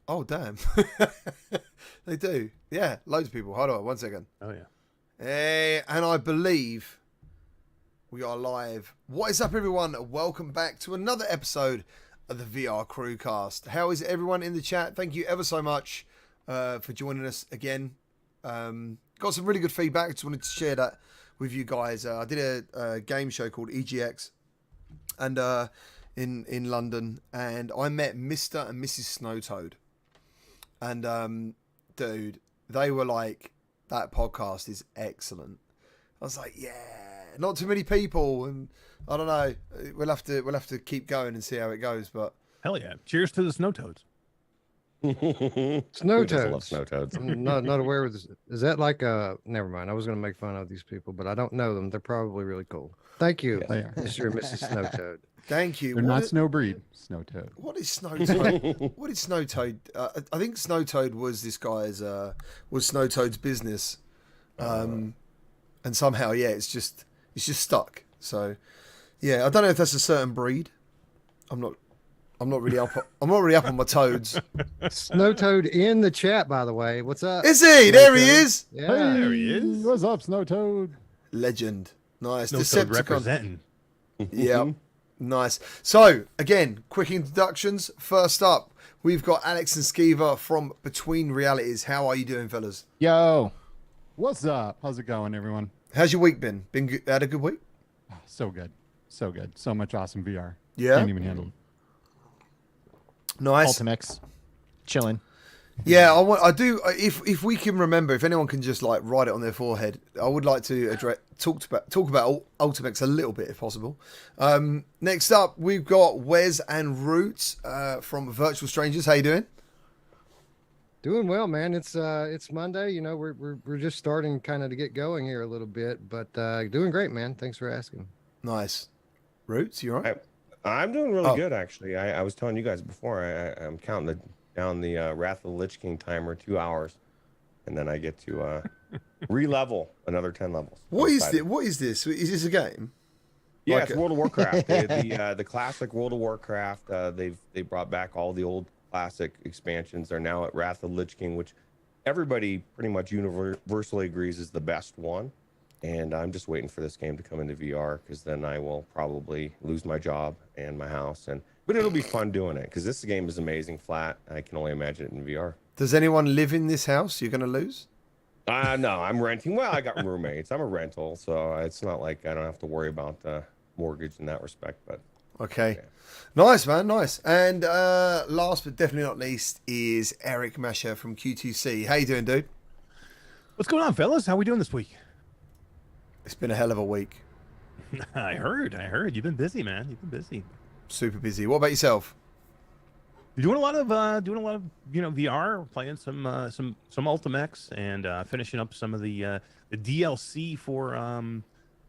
Oh, damn. They do. Yeah, loads of people. Hold on, 1 second. Oh, yeah. Hey, and I believe we are live. What is up, everyone? Welcome back to another episode of the VR CruCast. How is everyone in the chat? Thank you ever so much for joining us again. Got some really good feedback. Just wanted to share that with you guys. I did a game show called EGX and in London, and I met Mr. and Mrs. Snowtoad. And dude, they were like, that podcast is excellent. I was like, yeah, not too many people, and I don't know. We'll have to keep going and see how it goes. But hell yeah! Cheers to the snow toads. Snow toads. Love snow toads. I'm not aware of this. Is that like a? Never mind. I was going to make fun of these people, but I don't know them. They're probably really cool. Thank you, Mr. and Mrs. Snow Toad. Thank you. They're not snow breed. Snow toad. What is Snow Toad? What is Snow Toad? I think Snow Toad was this guy's was Snow Toad's business, and somehow it's just stuck. So yeah, I don't know if that's a certain breed. I'm not really up. I'm not really up on my toads. Snow Toad in the chat, by the way. What's up? Is he? There he is. Yeah. Hey, There he is. What's up, snow toad? Legend. Nice. Snow toad representing. Yeah. Nice. So, again, quick introductions. First up, we've got Alex and Skiva from Between Realities. How are you doing, fellas? Yo, what's up? How's it going, everyone? How's your week been? Had a good week? Oh, so good. So good. So much awesome VR. Yeah? Can't even handle it. Nice. Ultimax, chilling. Yeah, I do. If we can remember, if anyone can just like write it on their forehead, I would like to talk about Ultimax a little bit, if possible. Next up, we've got Wes and Roots from Virtual Strangers. How you doing? Doing well, man. It's Monday. You know, we're just starting kind of to get going here a little bit, but doing great, man. Thanks for asking. Nice. Roots, you all right? I'm doing really good, actually. I was telling you guys before, I'm counting down the Wrath of the Lich King timer, 2 hours, and then I get to re-level another 10 levels. What is this? Is this a game? Yeah, Like it's World of Warcraft. The classic World of Warcraft. They brought back all the old classic expansions. They're now at Wrath of the Lich King, which everybody pretty much universally agrees is the best one. And I'm just waiting for this game to come into VR, because then I will probably lose my job and my house. But it'll be fun doing it, because this game is amazing flat. I can only imagine it in VR. Does anyone live in this house you're going to lose? No, I'm renting. Well, I got roommates. I'm a rental, so it's not like I don't have to worry about the mortgage in that respect. But okay, yeah. Nice, man, nice. And last but definitely not least is Eric Masher from QTC. How you doing, dude? What's going on, fellas? How we doing this week? It's been a hell of a week. I heard. You've been busy, man. You've been busy. Super busy. What about yourself? You're doing a lot of VR, playing some Ultimax, and finishing up some of the DLC for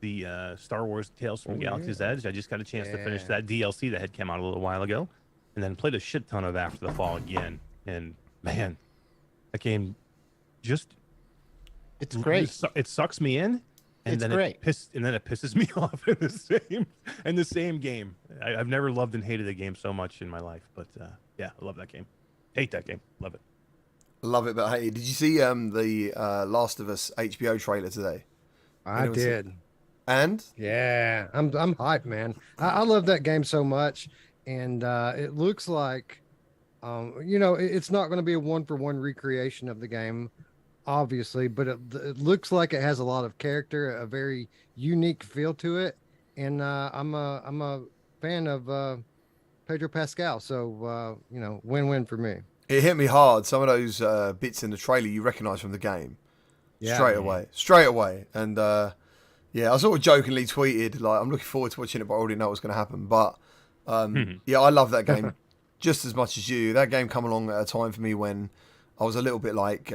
the Star Wars Tales from Galaxy's Edge. I just got a chance to finish that DLC that had come out a little while ago, and then played a shit ton of After the Fall again. And man, that game It's great. It sucks me in. And It's then great. It pisses me off in the same game. I've never loved and hated a game so much in my life, but yeah, I love that game. Hate that game. Love it. Love it, but hey, did you see the Last of Us HBO trailer today? I did. And Yeah, I'm hyped, man. I love that game so much, and it looks like, it's not going to be a one-for-one recreation of the game, obviously, but it looks like it has a lot of character, a very unique feel to it, and I'm a fan of Pedro Pascal, so win-win for me. it hit me hard. Some of those bits in the trailer you recognise from the game straight away. And yeah, I sort of jokingly tweeted like, I'm looking forward to watching it, but I already know what's going to happen. But yeah, I love that game just as much as you. That game come along at a time for me when I was a little bit like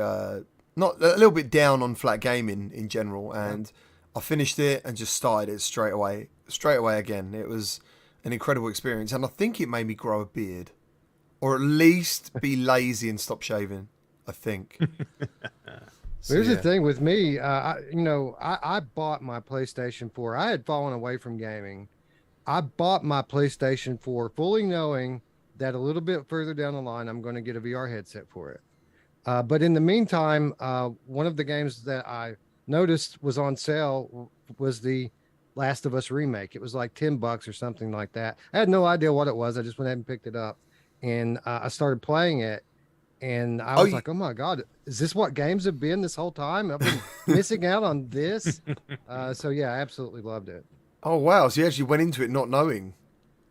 not a little bit down on flat gaming in general, and I finished it and just started it straight away again. It was an incredible experience, and I think it made me grow a beard, or at least be lazy and stop shaving. I think. So, Here's the thing with me. I bought my PlayStation 4. I had fallen away from gaming. I bought my PlayStation 4 fully knowing that a little bit further down the line, I'm going to get a VR headset for it. But in the meantime, one of the games that I noticed was on sale was the Last of Us remake. It was like $10 or something like that. I had no idea what it was. I just went ahead and picked it up, and I started playing it. And I was like, oh my God, is this what games have been this whole time? I've been missing out on this. So yeah, I absolutely loved it. Oh wow! So you actually went into it not knowing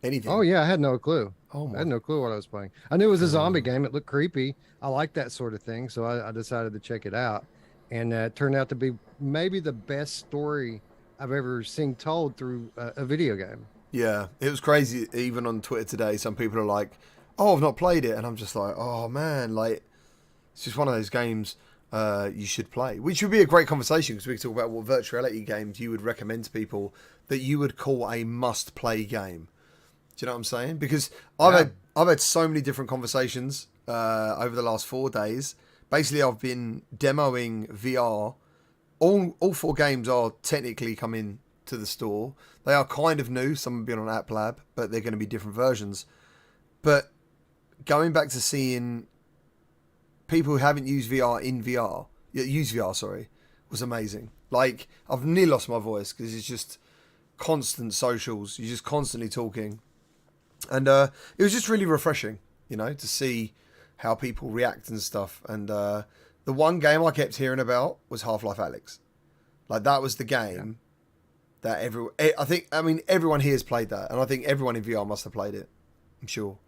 anything. Oh yeah, I had no clue. Oh I had no clue what I was playing. I knew it was a zombie game. It looked creepy. I like that sort of thing. So I decided to check it out. And it turned out to be maybe the best story I've ever seen told through a video game. Yeah, it was crazy. Even on Twitter today, some people are like, "Oh, I've not played it," and I'm just like, "Oh man, like it's just one of those games you should play." Which would be a great conversation because we could talk about what virtual reality games you would recommend to people that you would call a must-play game. Do you know what I'm saying? Because I've had so many different conversations over the last 4 days. Basically, I've been demoing VR. All 4 games are technically coming to the store. They are kind of new. Some have been on App Lab, but they're going to be different versions. But going back to seeing people who haven't used VR in VR, use VR, sorry, was amazing. Like, I've nearly lost my voice because it's just constant socials. You're just constantly talking. And it was just really refreshing, you know, to see how people react and stuff. And the one game I kept hearing about was Half-Life Alyx. Like, that was the game that everyone here has played that. And I think everyone in VR must have played it. I'm sure.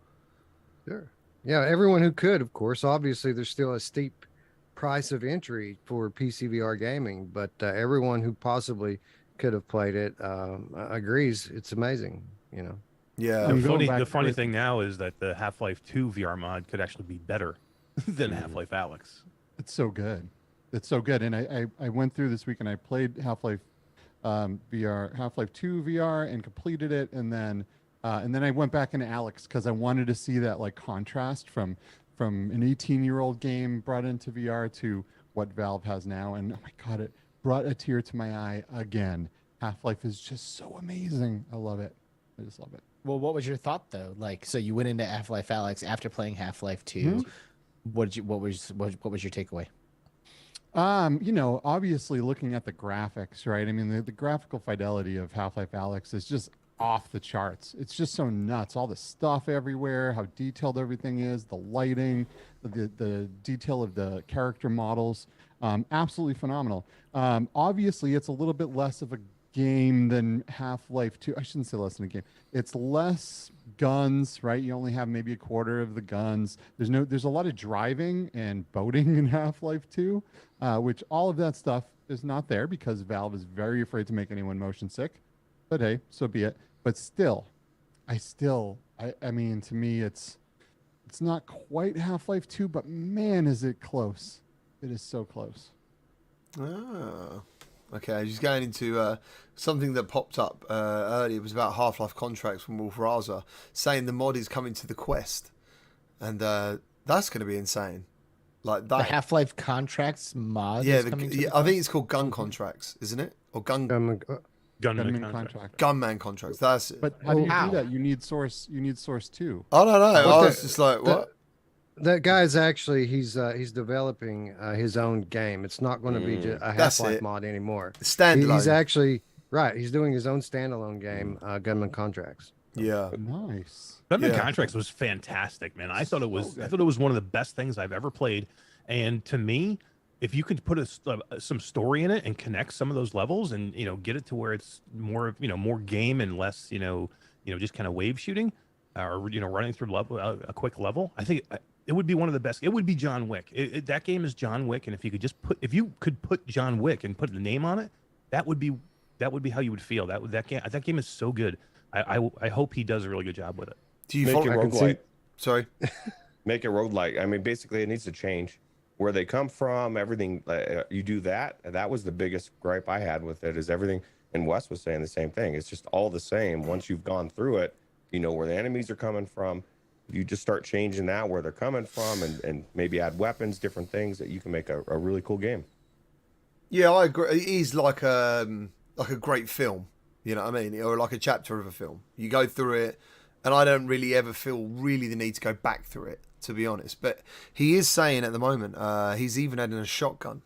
Sure. Yeah, everyone who could, of course. Obviously, there's still a steep price of entry for PC VR gaming, but everyone who possibly could have played it agrees it's amazing, you know. Yeah. The funny thing now is that the Half-Life 2 VR mod could actually be better than Half-Life Alyx. It's so good. It's so good. And I went through this week and I played Half-Life VR, Half-Life 2 VR, and completed it. And then I went back into Alyx because I wanted to see that like contrast from an 18-year-old game brought into VR to what Valve has now. And oh my God, it brought a tear to my eye again. Half-Life is just so amazing. I love it. I just love it. Well, what was your thought though? Like, so you went into Half-Life Alyx after playing Half-Life 2. Mm-hmm. What was your takeaway? Obviously looking at the graphics, right? I mean, the graphical fidelity of Half-Life Alyx is just off the charts. It's just so nuts. All the stuff everywhere, how detailed everything is, the lighting, the detail of the character models, absolutely phenomenal. Obviously, it's a little bit less of a game than Half-Life 2. I shouldn't say less than a game. It's less guns, right? You only have maybe a quarter of the guns. There's a lot of driving and boating in Half-Life 2, which all of that stuff is not there because Valve is very afraid to make anyone motion sick. But hey, so be it. But still, I mean, to me, it's not quite Half-Life 2, but man, is it close. It is so close. Ah. Okay, just going into something that popped up earlier. It was about Half-Life contracts from Wolf Raza, saying the mod is coming to the Quest, and that's going to be insane. Like that. The Half-Life contracts mod. Yeah, I think it's called gun contracts, isn't it? Or gunman contracts. That's it. But how do you do that? You need source 2. I don't know. I was just like, what? That guy's actually he's developing his own game. It's not going to be just a Half-Life mod anymore. Standalone. He's actually right. He's doing his own standalone game, Gunman Contracts. Yeah, nice. Gunman Contracts was fantastic, man. I thought it was one of the best things I've ever played. And to me, if you could put some story in it and connect some of those levels, and get it to where it's more more game and less just kind of wave shooting, or running through a quick level, I think it would be one of the best. It would be John Wick. That game is John Wick, and if you could put John Wick and put the name on it, that would be how you would feel. That game is so good. I hope he does a really good job with it. Do you make it roguelike? Sorry, make it roguelike. I mean, basically, it needs to change where they come from. Everything you do that. That was the biggest gripe I had with it. Is everything? And Wes was saying the same thing. It's just all the same. Once you've gone through it, you know where the enemies are coming from. You just start changing that where they're coming from, and maybe add weapons, different things that you can make a really cool game. Yeah, I agree. It is like a great film, you know what I mean, or like a chapter of a film. You go through it, and I don't really ever feel really the need to go back through it, to be honest. But he is saying at the moment he's even adding a shotgun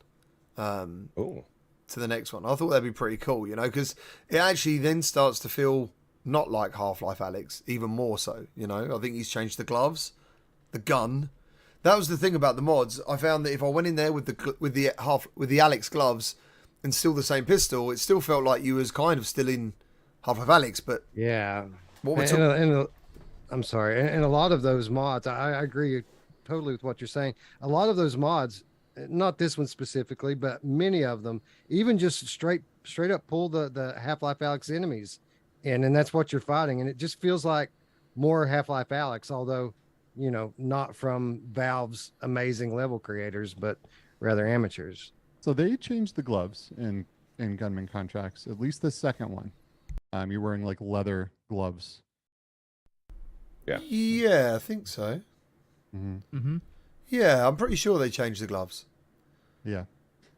Oh, to the next one. I thought that'd be pretty cool, you know, because it actually then starts to feel not like Half-Life Alyx, even more so, you know. I think he's changed the gloves, the gun. That was the thing about the mods. I found that if I went in there with the Alyx gloves and still the same pistol, it still felt like you was kind of still in Half-Life Alyx. But Yeah. what we're I'm sorry. And a lot of those mods, I agree totally with what you're saying. A lot of those mods, not this one specifically, but many of them, even just straight up pull the Half-Life Alyx enemies in, and that's what you're fighting. And it just feels like more Half-Life Alyx, although, you know, not from Valve's amazing level creators, but rather amateurs. So they changed the gloves in gunman contracts, at least the second one. You're wearing like leather gloves. yeah, I think so. Yeah, I'm pretty sure they changed the gloves. Yeah.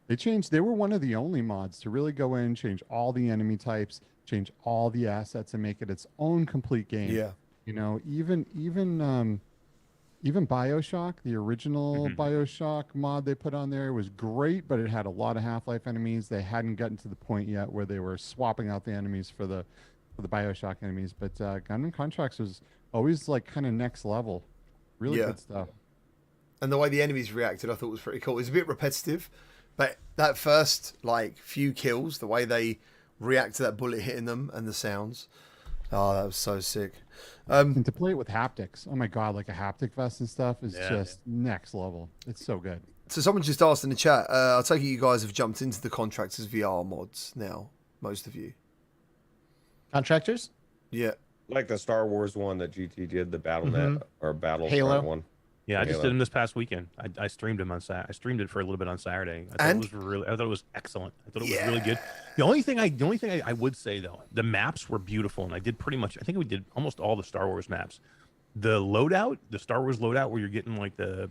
They were one of the only mods to really go in, change all the enemy types, change all the assets, and make it its own complete game. Yeah. You know, even BioShock, the original BioShock mod they put on there was great, but it had a lot of Half-Life enemies. They hadn't gotten to the point yet where they were swapping out the enemies for the BioShock enemies. But Gunman Contracts was always like kind of next level. Really good stuff. And the way the enemies reacted, I thought was pretty cool. It was a bit repetitive, but that first like few kills, the way they react to that bullet hitting them and the sounds, oh, that was so sick. And to play it with haptics, oh my god, like a haptic vest and stuff is just next level. It's so good. So someone just asked in the chat, I take it you guys have jumped into the Contractors VR mods now, most of you. Contractors? Yeah. like the Star Wars one that GT did, the BattleNet or Battlestar Halo. one. Yeah, I just Halo. did them this past weekend. I streamed them on I streamed it for a little bit on Saturday. I thought it was excellent. I thought it was really good. The only thing I would say though, the maps were beautiful, and I did pretty much. I think we did almost all the Star Wars maps. The loadout, the Star Wars loadout, where you're getting like the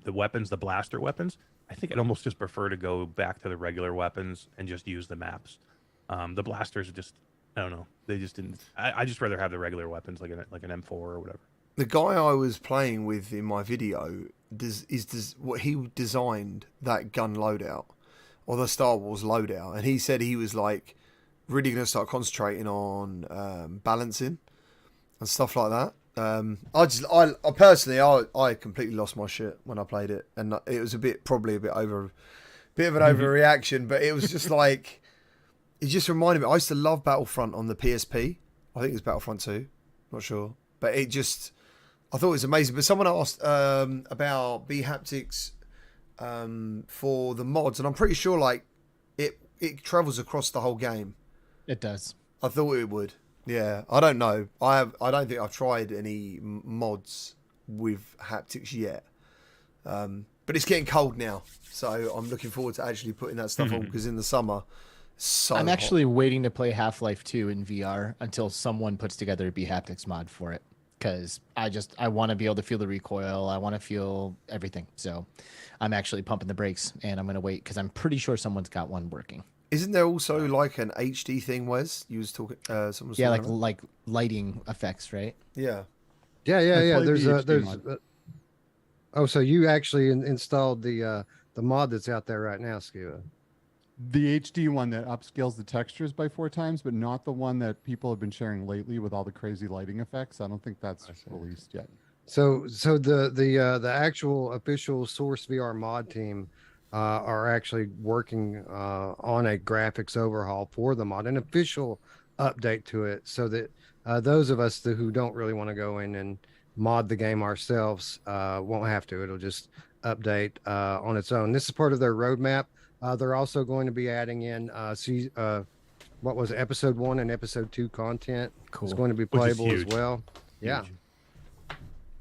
weapons, the blaster weapons. I think I'd almost just prefer to go back to the regular weapons and just use the maps. The blasters just, I don't know. They just didn't. I just rather have the regular weapons like an M4 or whatever. The guy I was playing with in my video is what he designed that gun loadout or the Star Wars loadout, and he said he was like really going to start concentrating on balancing and stuff like that. I personally I completely lost my shit when I played it, and it was probably a bit of an overreaction, but it was just like it just reminded me. I used to love Battlefront on the PSP. I think it was Battlefront 2, not sure, but I thought it was amazing. But someone asked about Haptics for the mods, and I'm pretty sure like it travels across the whole game. It does. I thought it would. Yeah, I don't know. I don't think I've tried any mods with haptics yet. But it's getting cold now, so I'm looking forward to actually putting that stuff on because in the summer, I'm actually waiting to play Half-Life 2 in VR until someone puts together a haptics mod for it, because I want to be able to feel the recoil. I want to feel everything. So I'm actually pumping the brakes, and I'm going to wait because I'm pretty sure someone's got one working. Isn't there also like an HD thing, Wes? You was talking. Someone was talking about? like lighting effects, right? Yeah. Yeah. played There's the a HD mod. oh, so you actually installed the mod that's out there right now, Skiva? The HD one that upscales the textures by 4 times, but not the one that people have been sharing lately with all the crazy lighting effects. I don't think that's released yet. So the actual official Source VR mod team are actually working on a graphics overhaul for the mod, an official update to it, so that those of us who don't really want to go in and mod the game ourselves won't have to. It'll just update on its own. This is part of their roadmap. They're also going to be adding in what was it, episode 1 and episode 2 content. Cool. It's going to be playable as well. Yeah. Huge.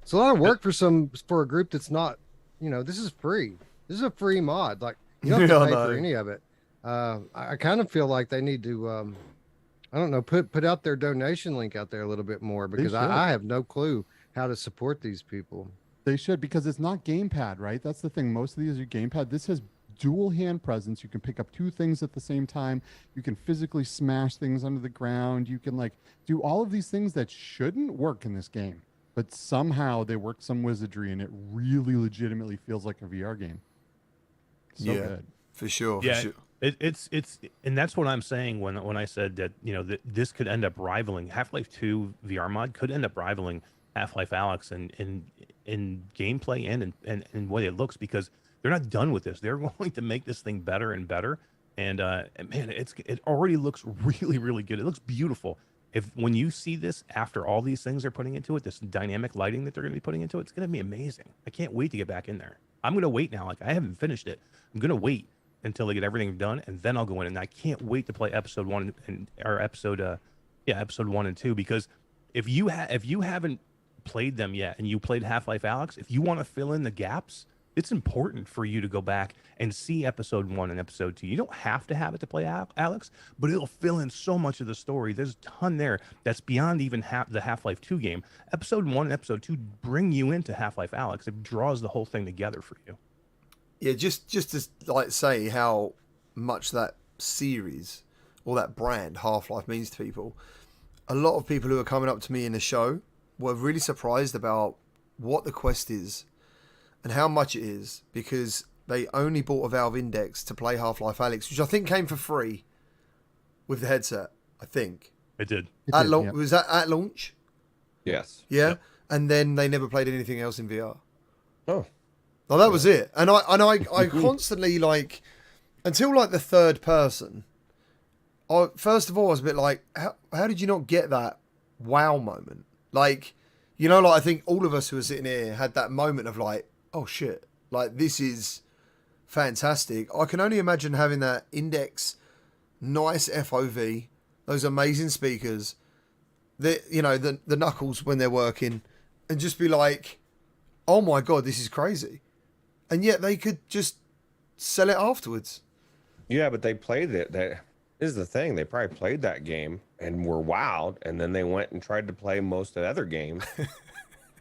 It's a lot of work for a group that's not, this is free. This is a free mod. Like, you don't have to pay for any of it. I kind of feel like they need to, I don't know, put out their donation link out there a little bit more, because I have no clue how to support these people. They should, because it's not gamepad, right? That's the thing. Most of these are gamepad. This has dual hand presence. You can pick up two things at the same time. You can physically smash things under the ground. You can like do all of these things that shouldn't work in this game, but somehow they worked some wizardry and it really legitimately feels like a VR game. So good. For sure. Yeah, For sure. it's and that's what I'm saying when I said that, you know, that this could end up rivaling Half-Life 2 VR mod could end up rivaling Half-Life Alyx in gameplay and way it looks, because they're not done with this. They're going to make this thing better and better. And man, it already looks really, really good. It looks beautiful. When you see this after all these things they're putting into it, this dynamic lighting that they're going to be putting into it, it's going to be amazing. I can't wait to get back in there. I'm going to wait now. Like, I haven't finished it. I'm going to wait until they get everything done, and then I'll go in. And I can't wait to play episode 1 episode 1 and 2, because if you haven't played them yet and you played Half-Life Alyx, if you want to fill in the gaps, it's important for you to go back and see episode 1 and episode 2. You don't have to have it to play Alyx, but it'll fill in so much of the story. There's a ton there that's beyond even the Half-Life 2 game. Episode 1 and episode 2 bring you into Half-Life Alyx. It draws the whole thing together for you. Yeah, just to like say how much that series or that brand Half-Life means to people. A lot of people who are coming up to me in the show were really surprised about what the quest is and how much it is, because they only bought a Valve Index to play Half-Life Alyx, which I think came for free with the headset. I think it did. Was that at launch? Yes. Yeah, Yep. And then they never played anything else in VR. Oh. Well, that was it. And I constantly, like, until like the third person, first of all, I was a bit like, how did you not get that wow moment? Like, you know, like, I think all of us who are sitting here had that moment of like, oh shit, like, this is fantastic. I can only imagine having that Index, nice FOV, those amazing speakers, the knuckles when they're working, and just be like, oh my God, this is crazy. And yet they could just sell it afterwards. Yeah, but they played it. This is the thing. They probably played that game and were wowed, and then they went and tried to play most of the other games.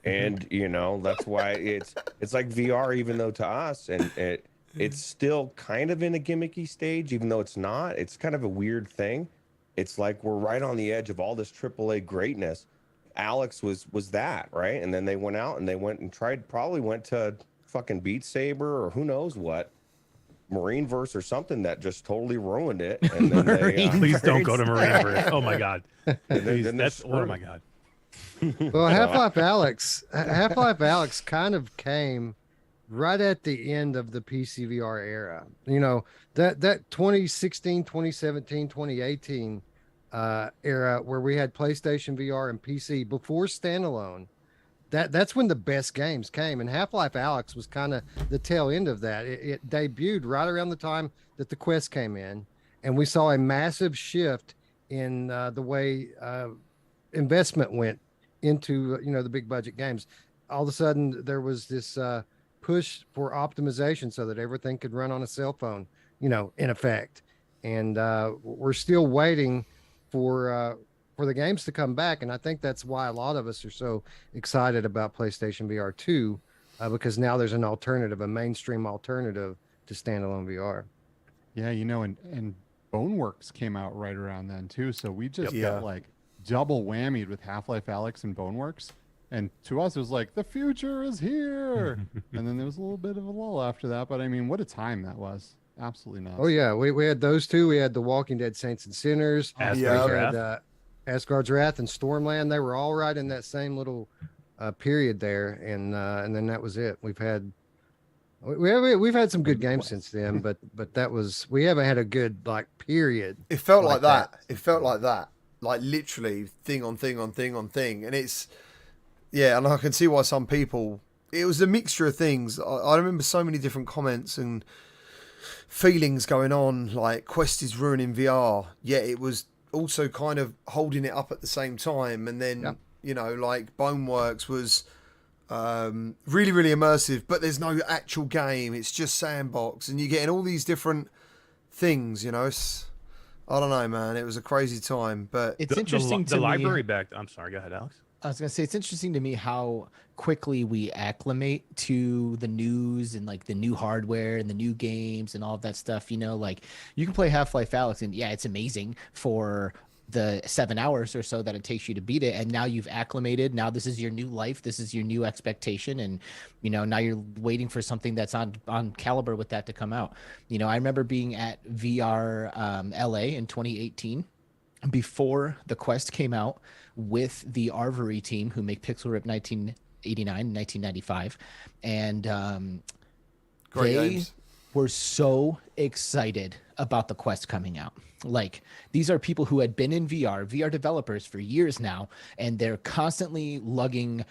And, you know, that's why it's like VR, even though to us, and it's still kind of in a gimmicky stage, even though it's not. It's kind of a weird thing. It's like we're right on the edge of all this AAA greatness. Alyx was that, right? And then they went out and they went and probably went to fucking Beat Saber or who knows what, Marineverse or something that just totally ruined it. And then Please don't go to Marineverse. Oh my God. Oh my God. Well, Half-Life Alyx kind of came right at the end of the PC VR era. You know, that 2016, 2017, 2018 era where we had PlayStation VR and PC before standalone. That's when the best games came, and Half-Life Alyx was kind of the tail end of that. It debuted right around the time that the Quest came in, and we saw a massive shift in the way investment went into the big budget games. All of a sudden, there was this push for optimization so that everything could run on a cell phone, in effect. And we're still waiting for the games to come back, and I think that's why a lot of us are so excited about PlayStation VR 2, because now there's an alternative, a mainstream alternative to standalone VR. Yeah, and Boneworks came out right around then too, so we just got like double whammied with Half-Life Alyx and Boneworks. And to us, it was like, the future is here. And then there was a little bit of a lull after that, but I mean, what a time that was. Absolutely nuts. Oh yeah, we had those two. We had The Walking Dead Saints and Sinners. Asgard's Wrath and Stormland. They were all right in that same little period there, and then that was it. We've had some good games since then, but we haven't had a good period. It felt like that. It felt like that, like literally thing on thing on thing on thing, and it's and I can see why some people. It was a mixture of things. I remember so many different comments and feelings going on, like Quest is ruining VR, yet it was also kind of holding it up at the same time. And then like Boneworks was really, really immersive, but there's no actual game, it's just sandbox, and you're getting all these different things. I don't know, man, it was a crazy time. But it's interesting the to library me. back. I'm sorry, go ahead, Alex. I was gonna say it's interesting to me how quickly we acclimate to the news and like the new hardware and the new games and all of that stuff. You know, like you can play Half-Life Alyx and yeah, it's amazing for the 7 hours or so that it takes you to beat it, and now you've acclimated. Now this is your new life, this is your new expectation, and you know now you're waiting for something that's on caliber with that to come out. You know, I remember being at VR LA in 2018 before the Quest came out with the Arvory team who make Pixel Rip 1989, 1995, and Great they games. were so excited about the Quest coming out. Like, these are people who had been in VR developers for years now, and they're constantly lugging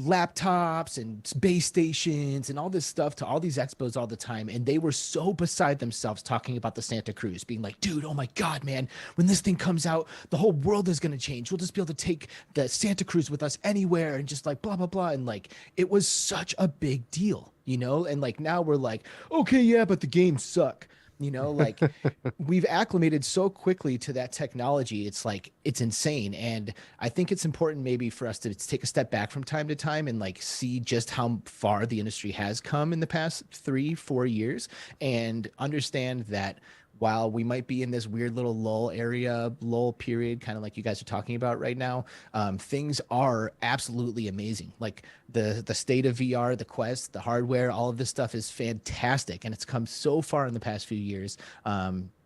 laptops and base stations and all this stuff to all these expos all the time. And they were so beside themselves talking about the Santa Cruz, being like, dude, oh my God, man, when this thing comes out, the whole world is going to change. We'll just be able to take the Santa Cruz with us anywhere and just like blah, blah, blah. And like, it was such a big deal, you know? And like, now we're like, okay, yeah, but the games suck. You know, like we've acclimated so quickly to that technology. It's like, it's insane. And I think it's important maybe for us to take a step back from time to time and like see just how far the industry has come in the past 3-4 years and understand that while we might be in this weird little lull period, kind of like you guys are talking about right now, things are absolutely amazing. Like the state of VR, the Quest, the hardware, all of this stuff is fantastic, and it's come so far in the past few years.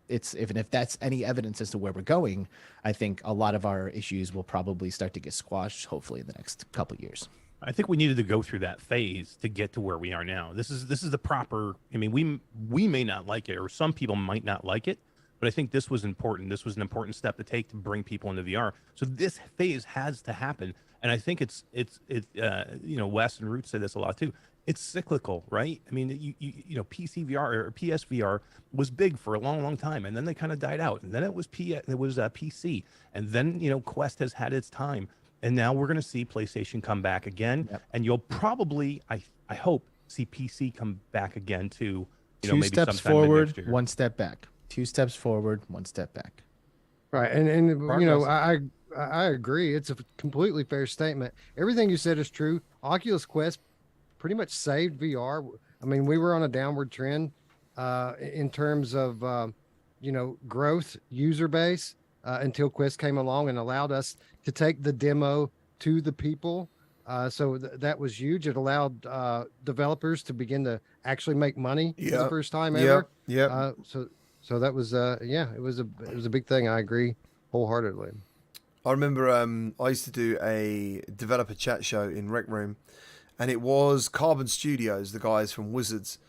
If that's any evidence as to where we're going, I think a lot of our issues will probably start to get squashed, hopefully in the next couple of years. I think we needed to go through that phase to get to where we are now. This is the proper. I mean, we may not like it, or some people might not like it, but I think this was important. This was an important step to take to bring people into VR. So this phase has to happen, and I think it's you know, Wes and Root say this a lot too. It's cyclical, right? I mean, you know, PC VR or PSVR was big for a long time, and then they kind of died out, and then it was PC, and then you know, Quest has had its time. And now we're going to see PlayStation come back again. Yep. And you'll probably, I hope, see PC come back again too. You know, Two maybe steps forward, 1 step back. 2 steps forward, 1 step back. Right. And you know, I agree. It's a completely fair statement. Everything you said is true. Oculus Quest pretty much saved VR. I mean, we were on a downward trend in terms of, you know, growth, user base. Until Quest came along and allowed us to take the demo to the people. So that was huge. It allowed developers to begin to actually make money for the first time ever. Yeah. So that was it was a big thing. I agree wholeheartedly. I remember I used to do a developer chat show in Rec Room, and it was Carbon Studios, the guys from Wizards,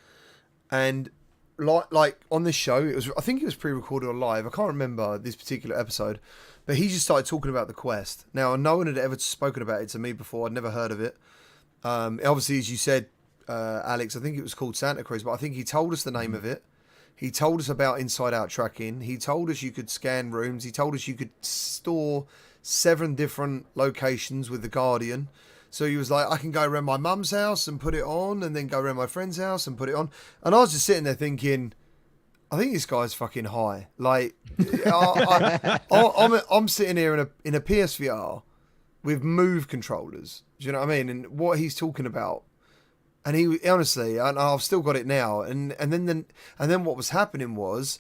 and like on this show, I think it was pre-recorded or live. I can't remember this particular episode, but he just started talking about the Quest. Now, no one had ever spoken about it to me before. I'd never heard of it. Obviously, as you said, Alex, I think it was called Santa Cruz, but I think he told us the name of it. He told us about inside-out tracking. He told us you could scan rooms. He told us you could store 7 different locations with the Guardian. So he was like, I can go around my mum's house and put it on, and then go around my friend's house and put it on. And I was just sitting there thinking, I think this guy's fucking high. Like, I'm sitting here in a PSVR with Move controllers. Do you know what I mean? And what he's talking about. And he honestly, and I've still got it now. And then what was happening was,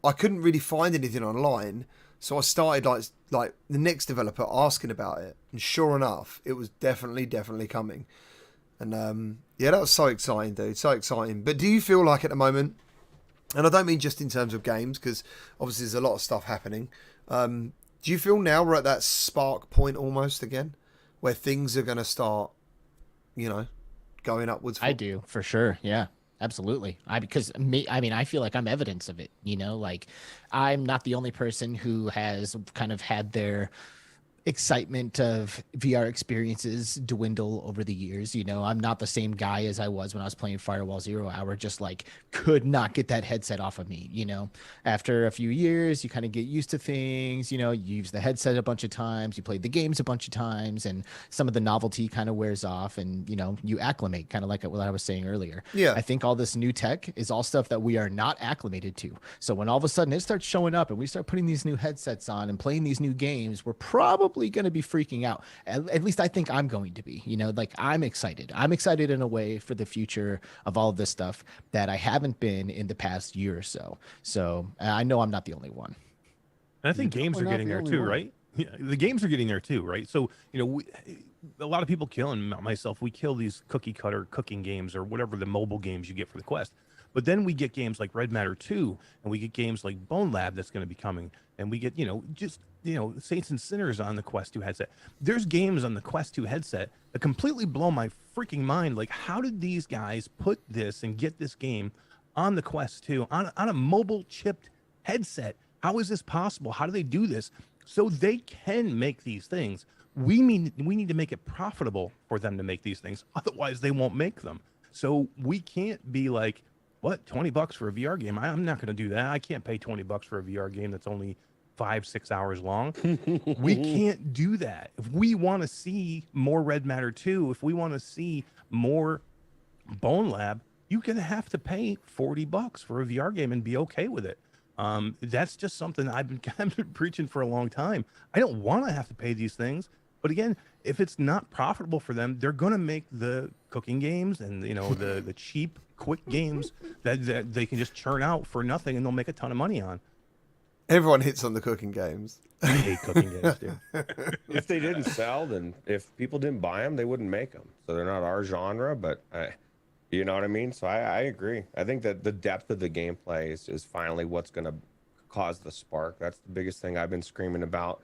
I couldn't really find anything online. So I started like the next developer asking about it, and sure enough, it was definitely coming. And yeah, that was so exciting, dude, so exciting. But do you feel like at the moment, and I don't mean just in terms of games, because obviously there's a lot of stuff happening. Do you feel now we're at that spark point almost again, where things are going to start, you know, going upwards? I do, for sure. Yeah. Absolutely. I feel like I'm evidence of it, you know, like I'm not the only person who has kind of had their excitement of VR experiences dwindle over the years. You know, I'm not the same guy as I was when I was playing Firewall Zero Hour, just like could not get that headset off of me. You know, after a few years, you kind of get used to things, you know, you use the headset a bunch of times, you played the games a bunch of times, and some of the novelty kind of wears off, and, you know, you acclimate, kind of like what I was saying earlier. Yeah. I think all this new tech is all stuff that we are not acclimated to. So when all of a sudden it starts showing up and we start putting these new headsets on and playing these new games, we're probably probably going to be freaking out. At least I think I'm going to be, like I'm excited. I'm excited in a way for the future of all of this stuff that I haven't been in the past year or so. So I know I'm not the only one. And I think You're games are definitely getting not there the only too, one. right? Yeah, the games are getting there too, right? So, a lot of people killing myself. We kill these cookie cutter cooking games or whatever the mobile games you get for the Quest. But then we get games like Red Matter 2, and we get games like Bone Lab that's going to be coming, and we get, Saints and Sinners on the Quest 2 headset. There's games on the Quest 2 headset that completely blow my freaking mind. Like, how did these guys put this and get this game on the Quest 2 on a mobile chipped headset? How is this possible? How do they do this? So they can make these things. We need to make it profitable for them to make these things. Otherwise, they won't make them. So we can't be like, what, $20 for a VR game? I'm not going to do that. I can't pay $20 for a VR game that's only 5-6 hours long. We can't do that. If we want to see more Red Matter 2, if we want to see more Bone Lab, you're going to have to pay $40 for a VR game and be okay with it. That's just something I've been preaching for a long time. I don't want to have to pay these things, but again, if it's not profitable for them, they're going to make the cooking games and the cheap, quick games that they can just churn out for nothing, and they'll make a ton of money on. Everyone hits on the cooking games. I hate cooking games, dude. If they didn't sell, then if people didn't buy them, they wouldn't make them. So they're not our genre, but you know what I mean? So I agree. I think that the depth of the gameplay is finally what's going to cause the spark. That's the biggest thing I've been screaming about.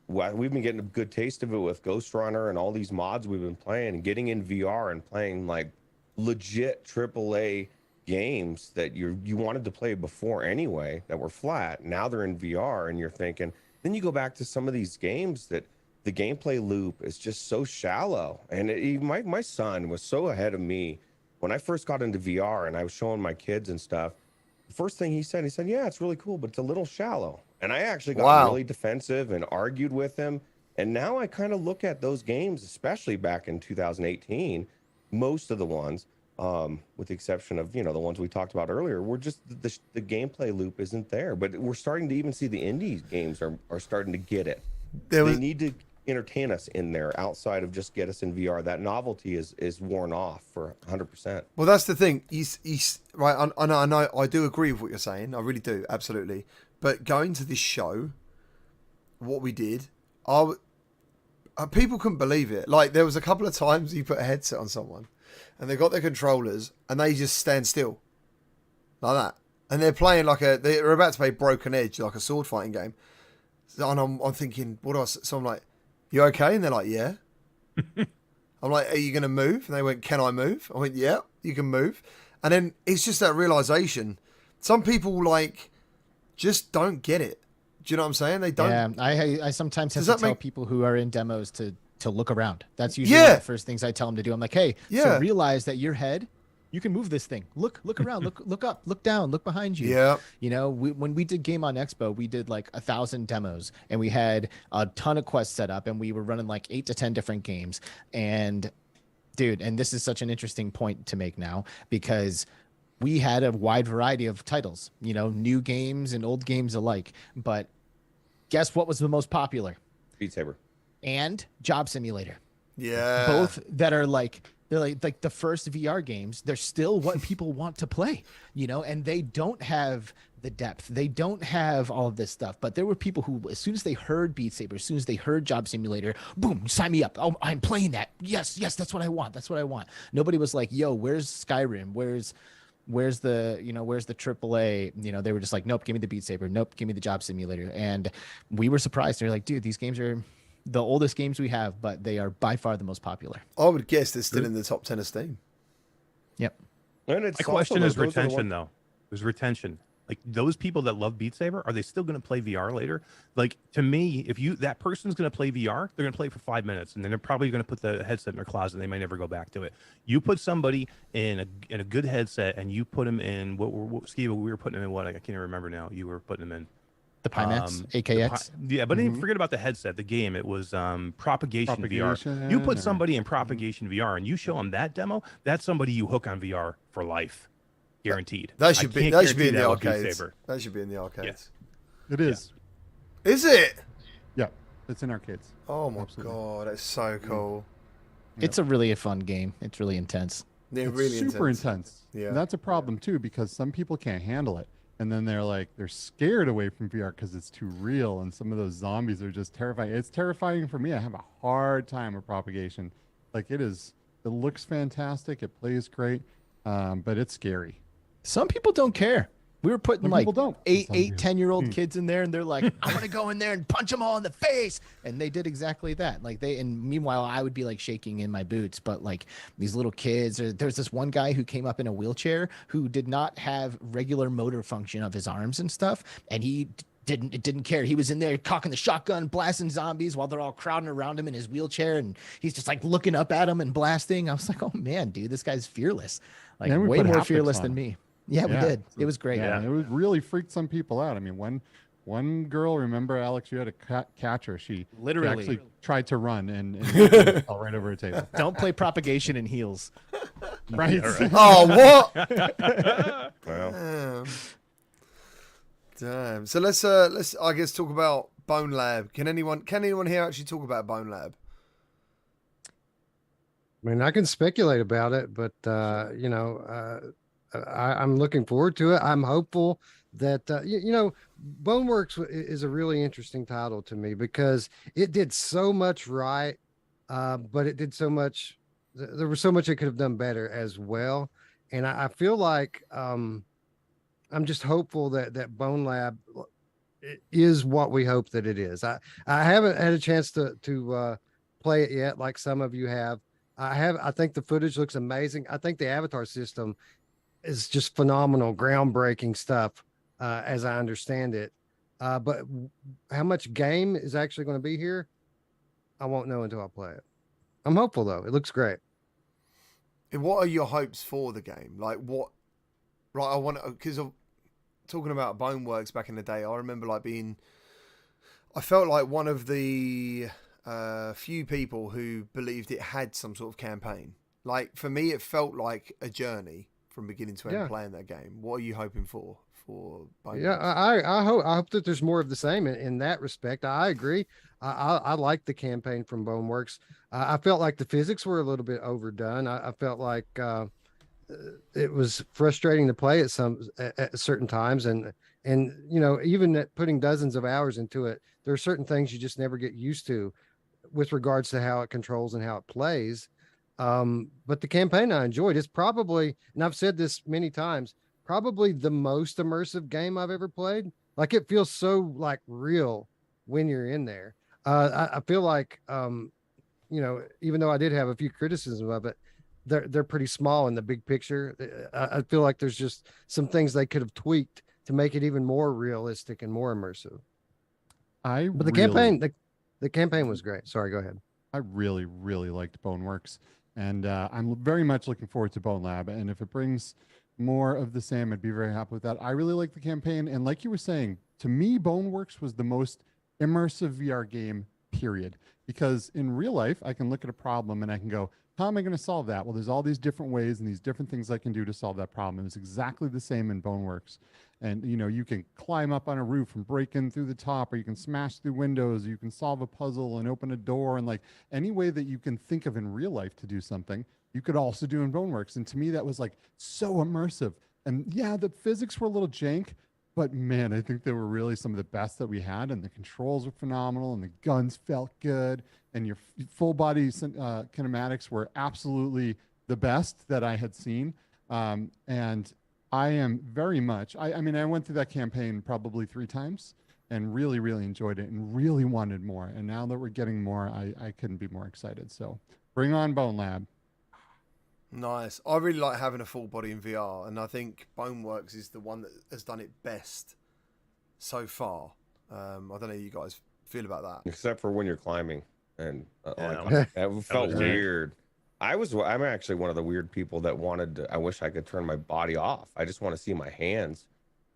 We've been getting a good taste of it with Ghost Runner and all these mods we've been playing, and getting in VR and playing like legit AAA games that you wanted to play before anyway, that were flat. Now they're in VR, and you're thinking, then you go back to some of these games that the gameplay loop is just so shallow. And my son was so ahead of me when I first got into VR, and I was showing my kids and stuff. The first thing he said, yeah, it's really cool, but it's a little shallow. And I actually got really defensive and argued with him. And now I kind of look at those games, especially back in 2018, most of the ones, with the exception of, the ones we talked about earlier, we're just, the gameplay loop isn't there. But we're starting to even see the indie games are starting to get it. They need to entertain us in there outside of just get us in VR. That novelty is worn off for 100%. Well, that's the thing. He's right. I know. I do agree with what you're saying. I really do, absolutely. But going to this show, what we did, people couldn't believe it. Like, there was a couple of times you put a headset on someone, and they got their controllers, and they just stand still, like that, and they're playing they're about to play Broken Edge, like a sword fighting game. And I'm thinking, so I'm like, you okay? And they're like, yeah. I'm like, are you going to move? And they went, can I move? I went, yeah, you can move. And then it's just that realization. Some people just don't get it. Do you know what I'm saying? They don't. Yeah, I sometimes have to tell people who are in demos to look around. That's usually one of the first things I tell them to do. I'm like, hey, so realize that your head, you can move this thing. Look around, look up, look down, look behind you. Yeah. When we did Game on Expo, we did 1,000 demos, and we had a ton of quests set up, and we were running 8 to 10 different games. And dude, and this is such an interesting point to make now, because we had a wide variety of titles, new games and old games alike. But guess what was the most popular? Beat Saber. And Job Simulator. Yeah. Both that are they're like the first VR games. They're still what people want to play, and they don't have the depth. They don't have all of this stuff. But there were people who, as soon as they heard Beat Saber, as soon as they heard Job Simulator, boom, sign me up. Oh, I'm playing that. Yes, that's what I want. That's what I want. Nobody was like, yo, where's Skyrim? Where's the AAA? They were just like, nope, give me the Beat Saber. Nope, give me the Job Simulator. And we were surprised. They're like, dude, these games are the oldest games we have, but they are by far the most popular. I would guess they're still in the top 10 of Steam. Yep. And it's My question is retention, though. There's retention. Those people that love Beat Saber, are they still going to play VR later? To me, if that person's going to play VR, they're going to play for 5 minutes, and then they're probably going to put the headset in their closet, and they might never go back to it. You put somebody in a good headset, and you put them in Steve, we were putting them in what? I can't even remember now. You were putting them in the Pimax, AKX. But forget about the headset, the game. It was Propagation VR. You put somebody in Propagation VR, and you show them that demo, that's somebody you hook on VR for life. Guaranteed. That should be in the arcades. That should be in the arcades. It is. Is it? Yeah. It's in arcades. Oh my Absolutely. god, that's so cool. It's a really fun game. It's really intense. They're It's really super intense. Yeah. And that's a problem too, because some people can't handle it. And then they're scared away from VR because it's too real. And some of those zombies are just terrifying. It's terrifying for me. I have a hard time with propagation. Like it looks fantastic. It plays great. But it's scary. Some people don't care. We were putting Some like people don't. 10-year-old kids in there, and they're like, "I want to go in there and punch them all in the face," and they did exactly that. And meanwhile, I would be like shaking in my boots. But like these little kids, there's this one guy who came up in a wheelchair who did not have regular motor function of his arms and stuff, and he didn't care. He was in there cocking the shotgun, blasting zombies while they're all crowding around him in his wheelchair, and he's just like looking up at them and blasting. I was like, "Oh man, dude, this guy's fearless. Like way more fearless than me." Yeah, we did. It was great. Yeah, it would really freaked some people out. I mean, one girl, remember, Alex, you had to catch her. She actually tried to run and fell right over a table. Don't play propagation in heels. Right. Yeah, right. Oh, what? Well, Damn. So let's I guess talk about Bone Lab. Can anyone here actually talk about Bone Lab? I mean, I can speculate about it, but I'm looking forward to it. I'm hopeful that Boneworks is a really interesting title to me because it did so much right, but it did so much. There was so much it could have done better as well, and I feel like I'm just hopeful that Bone Lab is what we hope that it is. I haven't had a chance to play it yet, like some of you have. I think the footage looks amazing. I think the avatar system is just phenomenal, groundbreaking stuff, as I understand it. But how much game is actually going to be here, I won't know until I play it. I'm hopeful though. It looks great. And what are your hopes for the game? Like what? Right, I want to, because talking about Boneworks back in the day, I remember I felt like one of the few people who believed it had some sort of campaign. Like for me, it felt like a journey from beginning to end playing that game. What are you hoping for Boneworks? Yeah, I hope that there's more of the same in that respect. I agree. I like the campaign from Boneworks. I felt like the physics were a little bit overdone. I felt like it was frustrating to play at certain times, and even at putting dozens of hours into it, there are certain things you just never get used to with regards to how it controls and how it plays. But the campaign I enjoyed. It's probably, and I've said this many times, probably the most immersive game I've ever played. Like it feels so like real when you're in there. I feel like, even though I did have a few criticisms of it, they're pretty small in the big picture. I feel like there's just some things they could have tweaked to make it even more realistic and more immersive. But the campaign was great. Sorry, go ahead. I really, really liked Boneworks, and I'm very much looking forward to Bone Lab. And if it brings more of the same, I'd be very happy with that. I really like the campaign, and like you were saying, to me, Boneworks was the most immersive VR game, period. Because in real life, I can look at a problem and I can go, how am I going to solve that? Well, there's all these different ways and these different things I can do to solve that problem. And it's exactly the same in Boneworks. And, you can climb up on a roof and break in through the top, or you can smash through windows, or you can solve a puzzle and open a door. And like any way that you can think of in real life to do something, you could also do in Boneworks. And to me, that was like so immersive. And yeah, the physics were a little jank, but man, I think they were really some of the best that we had. And the controls were phenomenal, and the guns felt good, and your full body kinematics were absolutely the best that I had seen. And I am very much, I mean, I went through that campaign probably 3 times and really, really enjoyed it and really wanted more. And now that we're getting more, I couldn't be more excited. So bring on Bone Lab. Nice. I really like having a full body in VR, and I think Boneworks is the one that has done it best so far. I don't know how you guys feel about that. except for when you're climbing, and that felt weird. I'm actually one of the weird people that I wish I could turn my body off. I just want to see my hands.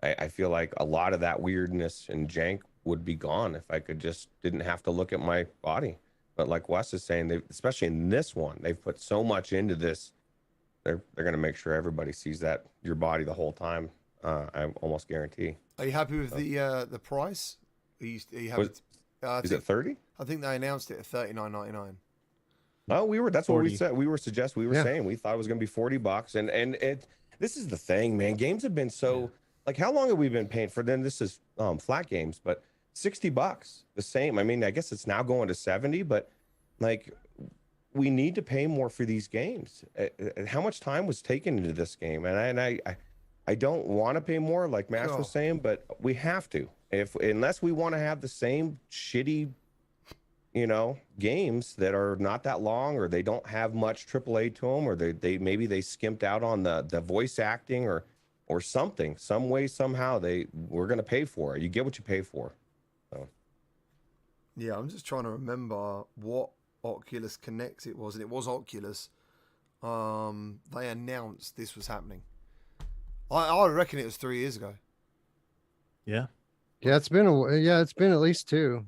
I feel like a lot of that weirdness and jank would be gone if I didn't have to look at my body. But like Wes is saying, especially in this one, they've put so much into this. They're going to make sure everybody sees that your body the whole time. I almost guarantee. Are you happy with the price? Are you happy? Is it 30? I think they announced it at $39.99. No, that's what we 40. said. We were saying we thought it was going to be $40, and this is the thing, man. Games have been so like, how long have we been paying for them? This is flat games, but $60, the same. I mean, I guess it's now going to 70, but like, we need to pay more for these games. How much time was taken into this game? And I don't want to pay more, like Max was saying, but we have to. Unless we want to have the same shitty, games that are not that long, or they don't have much AAA to them, or they maybe they skimped out on the voice acting or something, some way, somehow we're going to pay for it. You get what you pay for. So. Yeah, I'm just trying to remember what Oculus Connect it was, and it was Oculus. They announced this was happening. I reckon it was 3 years ago. Yeah. Yeah, it's been at least 2.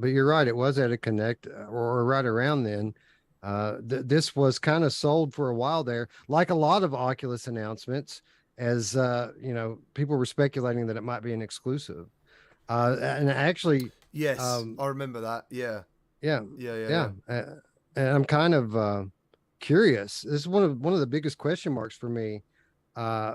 But you're right, it was at a Connect or right around then. This was kind of sold for a while there, like a lot of Oculus announcements, as people were speculating that it might be an exclusive. And actually, yes, I remember that. Yeah. And I'm kind of curious. This is one of the biggest question marks for me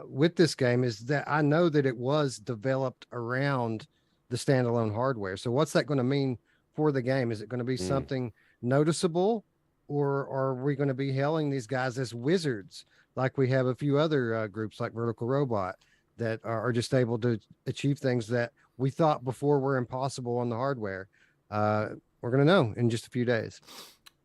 with this game, is that I know that it was developed around the standalone hardware. So what's that going to mean for the game? Is it going to be something noticeable, or are we going to be hailing these guys as wizards, like we have a few other groups like Vertical Robot that are just able to achieve things that we thought before were impossible on the hardware? We're going to know in just a few days.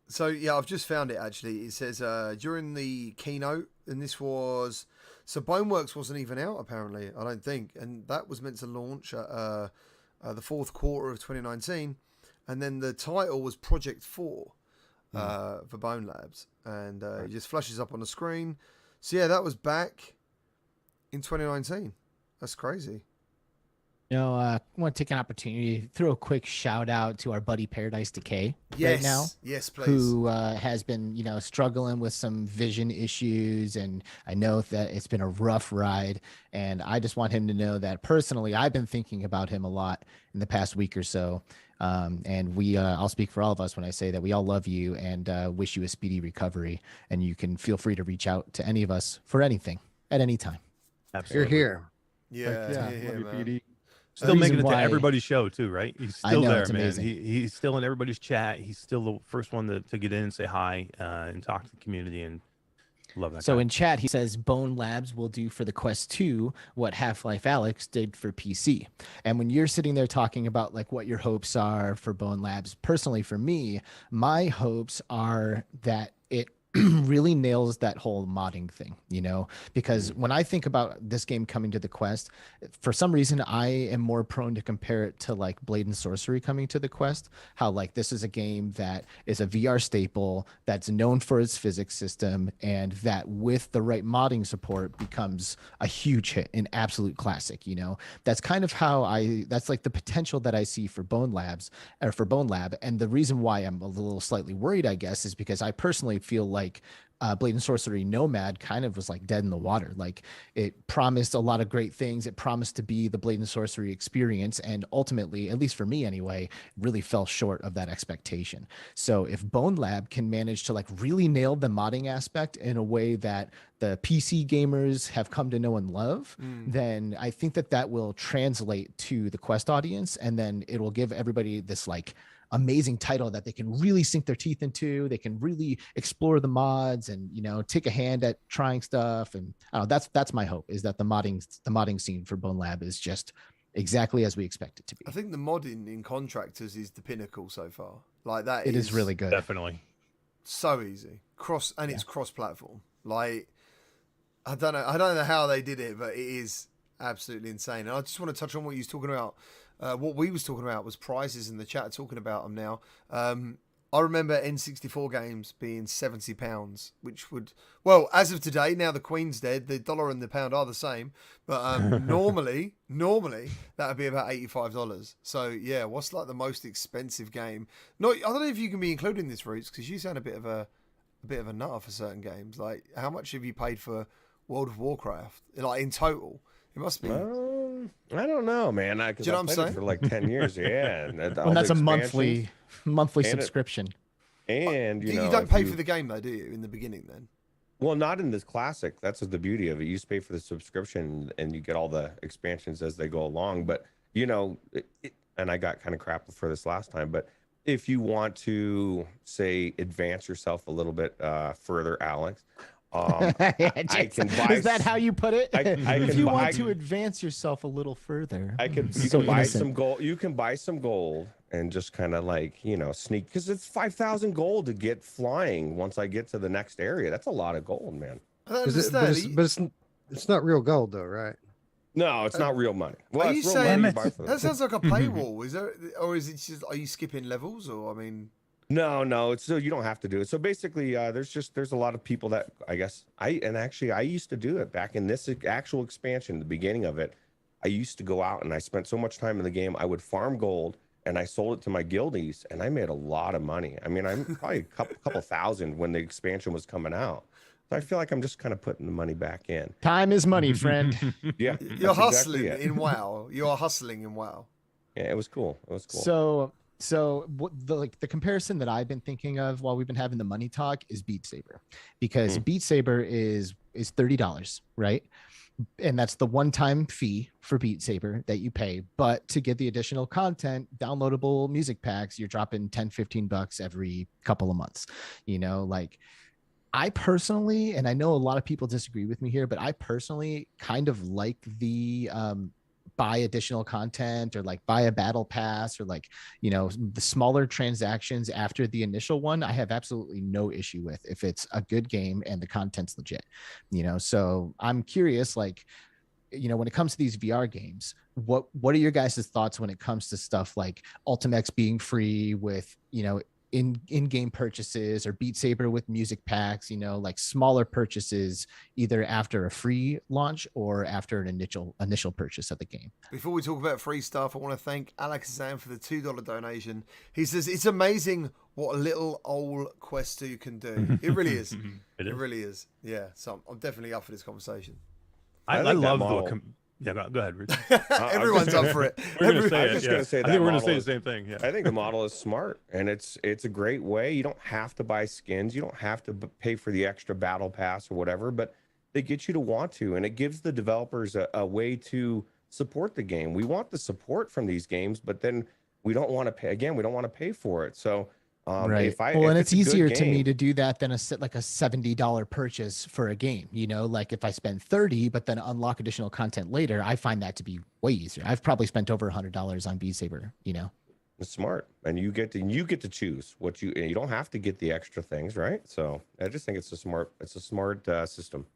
So, yeah, I've just found it, actually. It says during the keynote, and this was... So, Boneworks wasn't even out, apparently, I don't think. And that was meant to launch at the fourth quarter of 2019. And then the title was Project 4 for Bone Labs. And it just flashes up on the screen. So, yeah, that was back in 2019. That's crazy. I want to take an opportunity to throw a quick shout out to our buddy Paradise Decay Yes. right now. Yes, please. Who has been, struggling with some vision issues. And I know that it's been a rough ride. And I just want him to know that personally, I've been thinking about him a lot in the past week or so. And I'll speak for all of us when I say that we all love you and wish you a speedy recovery. And you can feel free to reach out to any of us for anything at any time. Absolutely. You're here. Yeah, love you, man. PD. Still making it to why- everybody's show too, right? He's I still know, there, it's man. amazing. He's still in everybody's chat. He's still the first one to get in and say hi and talk to the community, and love that. So guy. in chat, he says Bone Labs will do for the Quest 2 what Half-Life Alyx did for PC. And when you're sitting there talking about like what your hopes are for Bone Labs, personally for me, my hopes are that it really nails that whole modding thing, because when I think about this game coming to the Quest, for some reason I am more prone to compare it to like Blade and Sorcery coming to the Quest. How like this is a game that is a VR staple that's known for its physics system, and that with the right modding support becomes a huge hit, an absolute classic. That's kind of how that's like the potential that I see for Bone Labs, or for Bone Lab. And the reason why I'm a little slightly worried, I guess, is because I personally feel like Blade and Sorcery Nomad kind of was like dead in the water. Like it promised a lot of great things. It promised to be the Blade and Sorcery experience, and ultimately, at least for me anyway, really fell short of that expectation. So if Bone Lab can manage to like really nail the modding aspect in a way that the PC gamers have come to know and love, then I think that will translate to the Quest audience, and then it will give everybody this like amazing title that they can really sink their teeth into. They can really explore the mods and take a hand at trying stuff. And that's my hope, is that the modding scene for Bone Lab is just exactly as we expect it to be. I think the modding in Contractors is the pinnacle so far. Like that, It is really good. Definitely. So easy, it's cross-platform. Like I don't know how they did it, but it is absolutely insane. And I just want to touch on what you was talking about. What we was talking about was prices in the chat, talking about them now. I remember N64 games being £70, which would, well, as of today, now the Queen's dead, the dollar and the pound are the same, but normally that would be about $85. So yeah, what's like the most expensive game? No, I don't know if you can be including this, Roots, because you sound a bit of a nutter for certain games. Like, how much have you paid for World of Warcraft? Like in total, it must be. I don't know, man. Do Because you know I what I'm played it saying? for like 10 years. Yeah, and all And the that's a expansions, monthly and it- subscription. And you know, you don't if pay you, for the game though, do you? In the beginning, then. well, not in this classic. That's the beauty of it. You just pay for the subscription, and you get all the expansions as they go along. But you know, and I got kind of crap for this last time, but if you want to say advance yourself a little bit further, Alex, I can buy. Is that how you put it? I If can you buy- want to advance yourself a little further, you so can buy innocent. some gold. You can buy some gold and just kind of like, you know, sneak, because it's 5,000 gold to get flying once I get to the next area. That's a lot of gold, man. I don't Is it, understand. but it's not real gold though, right? No, it's not real money. Well, are you it's real saying money you buy for that the... sounds like a paywall? Is there, or is it just? Are you skipping levels, or I mean? No, it's so you don't have to do it. So basically, there's a lot of people that I guess I used to do it back in this actual expansion, the beginning of it. I used to go out and I spent so much time in the game. I would farm gold and I sold it to my guildies, and I made a lot of money. I mean, I'm probably a couple thousand when the expansion was coming out. So I feel like I'm just kind of putting the money back in. Time is money, friend. Yeah, You're that's hustling exactly it. in WoW. You're hustling in WoW. Yeah, it was cool. It was cool. So what the comparison that I've been thinking of while we've been having the money talk is Beat Saber, because Beat Saber is $30, right? And that's the one-time fee for Beat Saber that you pay. But to get the additional content, downloadable music packs, you're dropping $10-15 every couple of months. You know, like I personally, and I know a lot of people disagree with me here, but I personally kind of like the buy additional content, or like buy a battle pass, or like, you know, the smaller transactions after the initial one. I have absolutely no issue with if it's a good game and the content's legit, you know. So I'm curious, like, you know, when it comes to these VR games, what are your guys' thoughts when it comes to stuff like Ultimax being free with, you know, in-game purchases, or Beat Saber with music packs, you know, like smaller purchases either after a free launch or after an initial purchase of the game? Before we talk about free stuff, I want to thank Alakazam for the $2 donation. He says it's amazing what a little old Quest 2 can do. It really is. It really is. Yeah. So I'm definitely up for this conversation. I like that love model. Yeah, go ahead, Rich. Everyone's up for it. We're gonna say I was it, just yeah. gonna say I that think we're gonna model say the is- same thing. Yeah. I think the model is smart, and it's a great way. You don't have to buy skins. You don't have to pay for the extra battle pass or whatever, but they get you to want to, and it gives the developers a way to support the game. We want the support from these games, but then we don't want to pay. Again, we don't want to pay for it. So Right. if I, Well, if and it's a good easier to me game- to do that than a $70 purchase for a game. You know, like if I spend 30, but then unlock additional content later, I find that to be way easier. I've probably spent over $100 on Beat Saber, you know. It's smart, and you get to choose what you don't have to get the extra things, right? So I just think it's a smart system.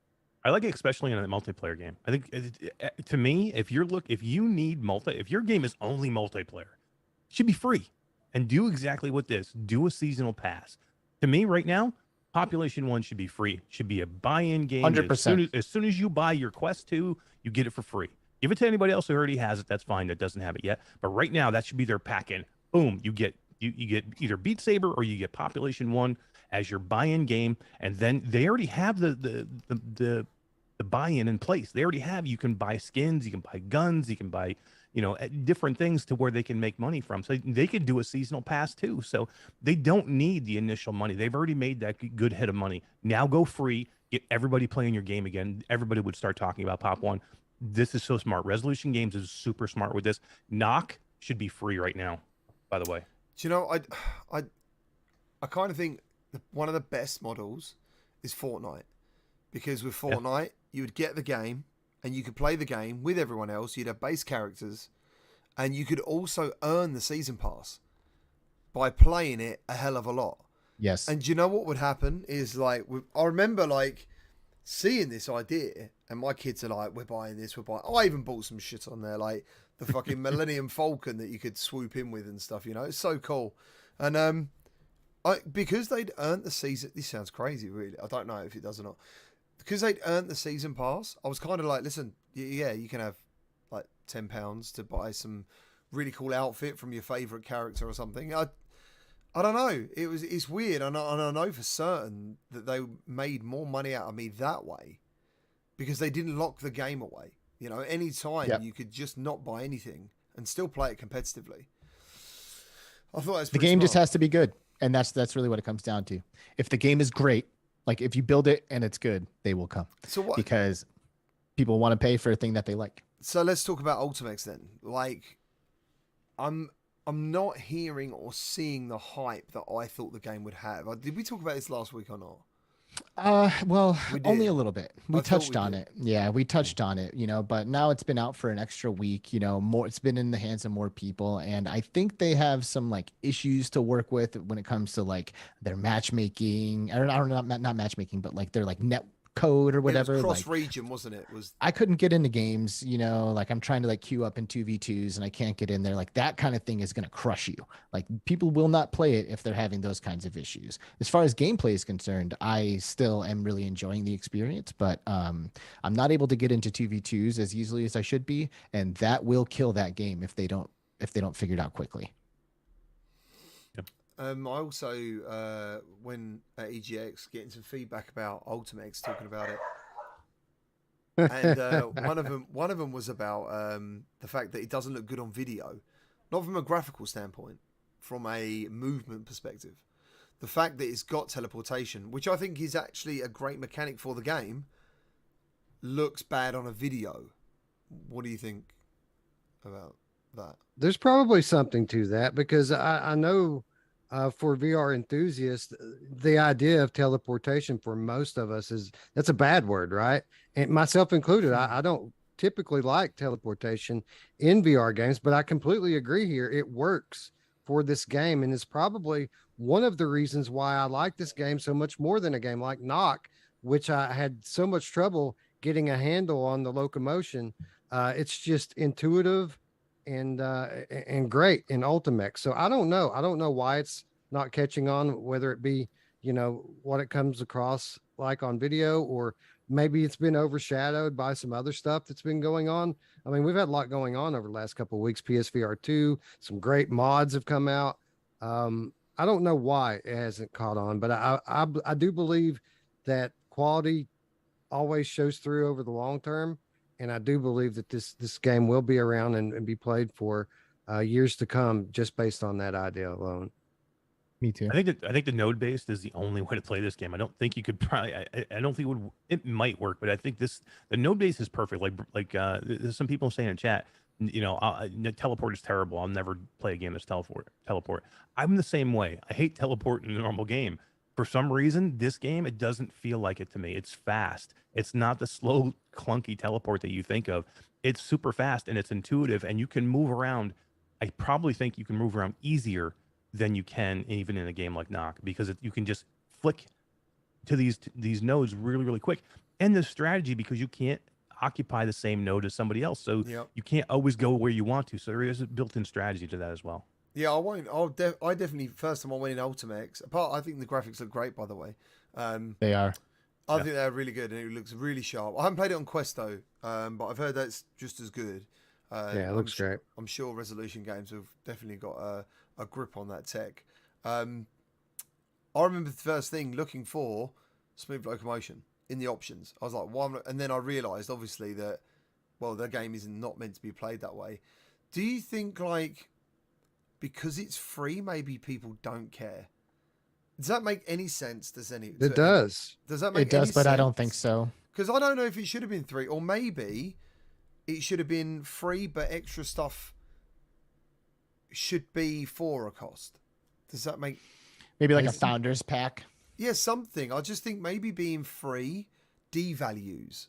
I like it, especially in a multiplayer game. I think to me, if you need if your game is only multiplayer, it should be free. And do exactly what this. Do a seasonal pass. To me, right now, Population 1 should be free. It should be a buy-in game. 100%. As soon as you buy your Quest 2, you get it for free. Give it to anybody else who already has it. That's fine. That doesn't have it yet. But right now, that should be their pack-in. Boom. You get either Beat Saber or you get Population 1 as your buy-in game. And then they already have the buy-in in place. They already have. You can buy skins. You can buy guns. You can buy, you know, different things to where they can make money from. So they could do a seasonal pass too. So they don't need the initial money. They've already made that good hit of money. Now go free, get everybody playing your game again. Everybody would start talking about Pop 1. This is so smart. Resolution Games is super smart with this. Knock should be free right now, by the way. Do you know, I kind of think one of the best models is Fortnite. Because with Fortnite, you would get the game, and you could play the game with everyone else. You'd have base characters, and you could also earn the season pass by playing it a hell of a lot. Yes. And do you know what would happen is, like, I remember like seeing this idea, and my kids are like, "We're buying this. We're buying." I even bought some shit on there, like the fucking Millennium Falcon that you could swoop in with and stuff. You know, it's so cool. And because they'd earned the season. This sounds crazy, really. I don't know if it does or not. Because they'd earned the season pass, I was kind of like, listen, yeah, you can have like £10 to buy some really cool outfit from your favourite character or something. I don't know. It's weird. And I know for certain that they made more money out of me that way because they didn't lock the game away. You know, any time Yep. you could just not buy anything and still play it competitively. I thought that's The pretty game just smart. has to be good, and that's really what it comes down to. If the game is great, like if you build it and it's good, they will come So what? because people want to pay for a thing that they like. So let's talk about Ultimax then. Like, I'm not hearing or seeing the hype that I thought the game would have. Did we talk about this last week or not? Well, We only did. a little bit. I We thought touched we on did. it. Yeah, we touched on it, but now it's been out for an extra week, more it's been in the hands of more people, and I think they have some like issues to work with when it comes to like their matchmaking, or I don't know, not matchmaking, but like their like net code or whatever. It was Like cross-region, wasn't it? I couldn't get into games, like I'm trying to like queue up in 2v2s and I can't get in there. Like that kind of thing is going to crush you. Like people will not play it if they're having those kinds of issues. As far as gameplay is concerned, I still am really enjoying the experience, but I'm not able to get into 2v2s as easily as I should be, and that will kill that game if they don't figure it out quickly. I also when at EGX getting some feedback about Ultimax, talking about it, and one of them was about the fact that it doesn't look good on video, not from a graphical standpoint, from a movement perspective. The fact that it's got teleportation, which I think is actually a great mechanic for the game, looks bad on a video. What do you think about that? There's probably something to that because I know for VR enthusiasts, the idea of teleportation for most of us that's a bad word, right? And myself included, I don't typically like teleportation in VR games, but I completely agree here. It works for this game, and it's probably one of the reasons why I like this game so much more than a game like Knock, which I had so much trouble getting a handle on the locomotion. It's just intuitive and great in Ultimax. So I don't know why it's not catching on, whether it be what it comes across like on video, or maybe it's been overshadowed by some other stuff that's been going on. I mean, we've had a lot going on over the last couple of weeks. PSVR 2, some great mods have come out. I don't know why it hasn't caught on, but I do believe that quality always shows through over the long term. And I do believe that this game will be around and be played for years to come, just based on that idea alone. Me too. I think the node based is the only way to play this game. I don't think you could probably. I don't think it might work, but I think the node based is perfect. Like there's some people saying in chat, teleport is terrible. I'll never play a game that's teleport. I'm the same way. I hate teleport in a normal game. For some reason, this game, it doesn't feel like it to me. It's fast. It's not the slow, clunky teleport that you think of. It's super fast and it's intuitive, and you can move around. I probably think you can move around easier than you can even in a game like Knock, because you can just flick to these nodes really, really quick. And the strategy, because you can't occupy the same node as somebody else, so you can't always go where you want to. So there is a built-in strategy to that as well. Yeah, I won't. I definitely, first time I went in Ultimax. I think the graphics look great, by the way. They are. I think they're really good, and it looks really sharp. I haven't played it on Quest though, but I've heard that's just as good. Yeah, it looks great. I'm sure Resolution Games have definitely got a grip on that tech. I remember the first thing looking for smooth locomotion in the options. I was like, "Why?" And then I realised, obviously, that the game is not meant to be played that way. Do you think because it's free, maybe people don't care? Does that make any sense? It does. Does that make It does, any but sense? I don't think so. Because I don't know if it should have been 3, or maybe it should have been free, but extra stuff should be for a cost. Does that make... Maybe like a founders pack? Yeah, something. I just think maybe being free devalues.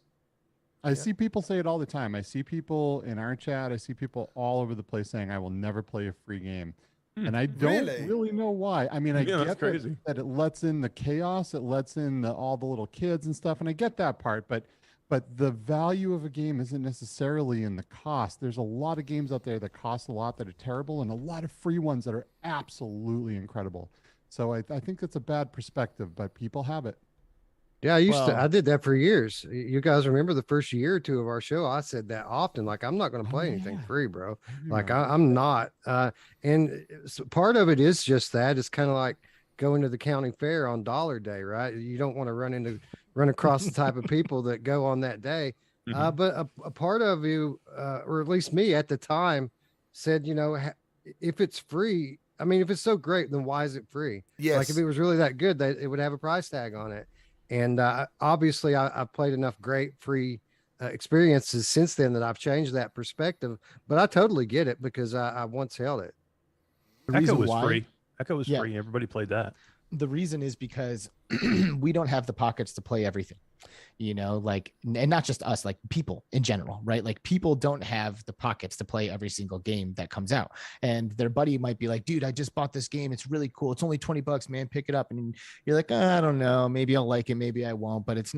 I see people say it all the time. I see people in our chat. I see people all over the place saying, I will never play a free game. And I don't really know why. I mean, I get that it lets in the chaos. It lets in all the little kids and stuff. And I get that part. But the value of a game isn't necessarily in the cost. There's a lot of games out there that cost a lot that are terrible, and a lot of free ones that are absolutely incredible. So I think it's a bad perspective, but people have it. Yeah, I did that for years. You guys remember the first year or two of our show? I said that often, like, I'm not going to play anything free, bro. Like I'm not. And part of it is just that. It's kind of like going to the county fair on dollar day, right? You don't want to run across the type of people that go on that day. But a part of you, or at least me at the time, said, if it's free, I mean, if it's so great, then why is it free? Yes. Like if it was really that good, it would have a price tag on it. And obviously, I've played enough great free experiences since then that I've changed that perspective. But I totally get it because I once held it. The Echo reason was why, free. Echo was Yeah. free. Everybody played that. the reason is because we don't have the pockets to play everything, like, and not just us, like people in general, right? Like people don't have the pockets to play every single game that comes out, and their buddy might be like, dude, I just bought this game, it's really cool, it's only $20, man, pick it up. And you're like, I don't know, maybe I'll like it, maybe I won't, but it's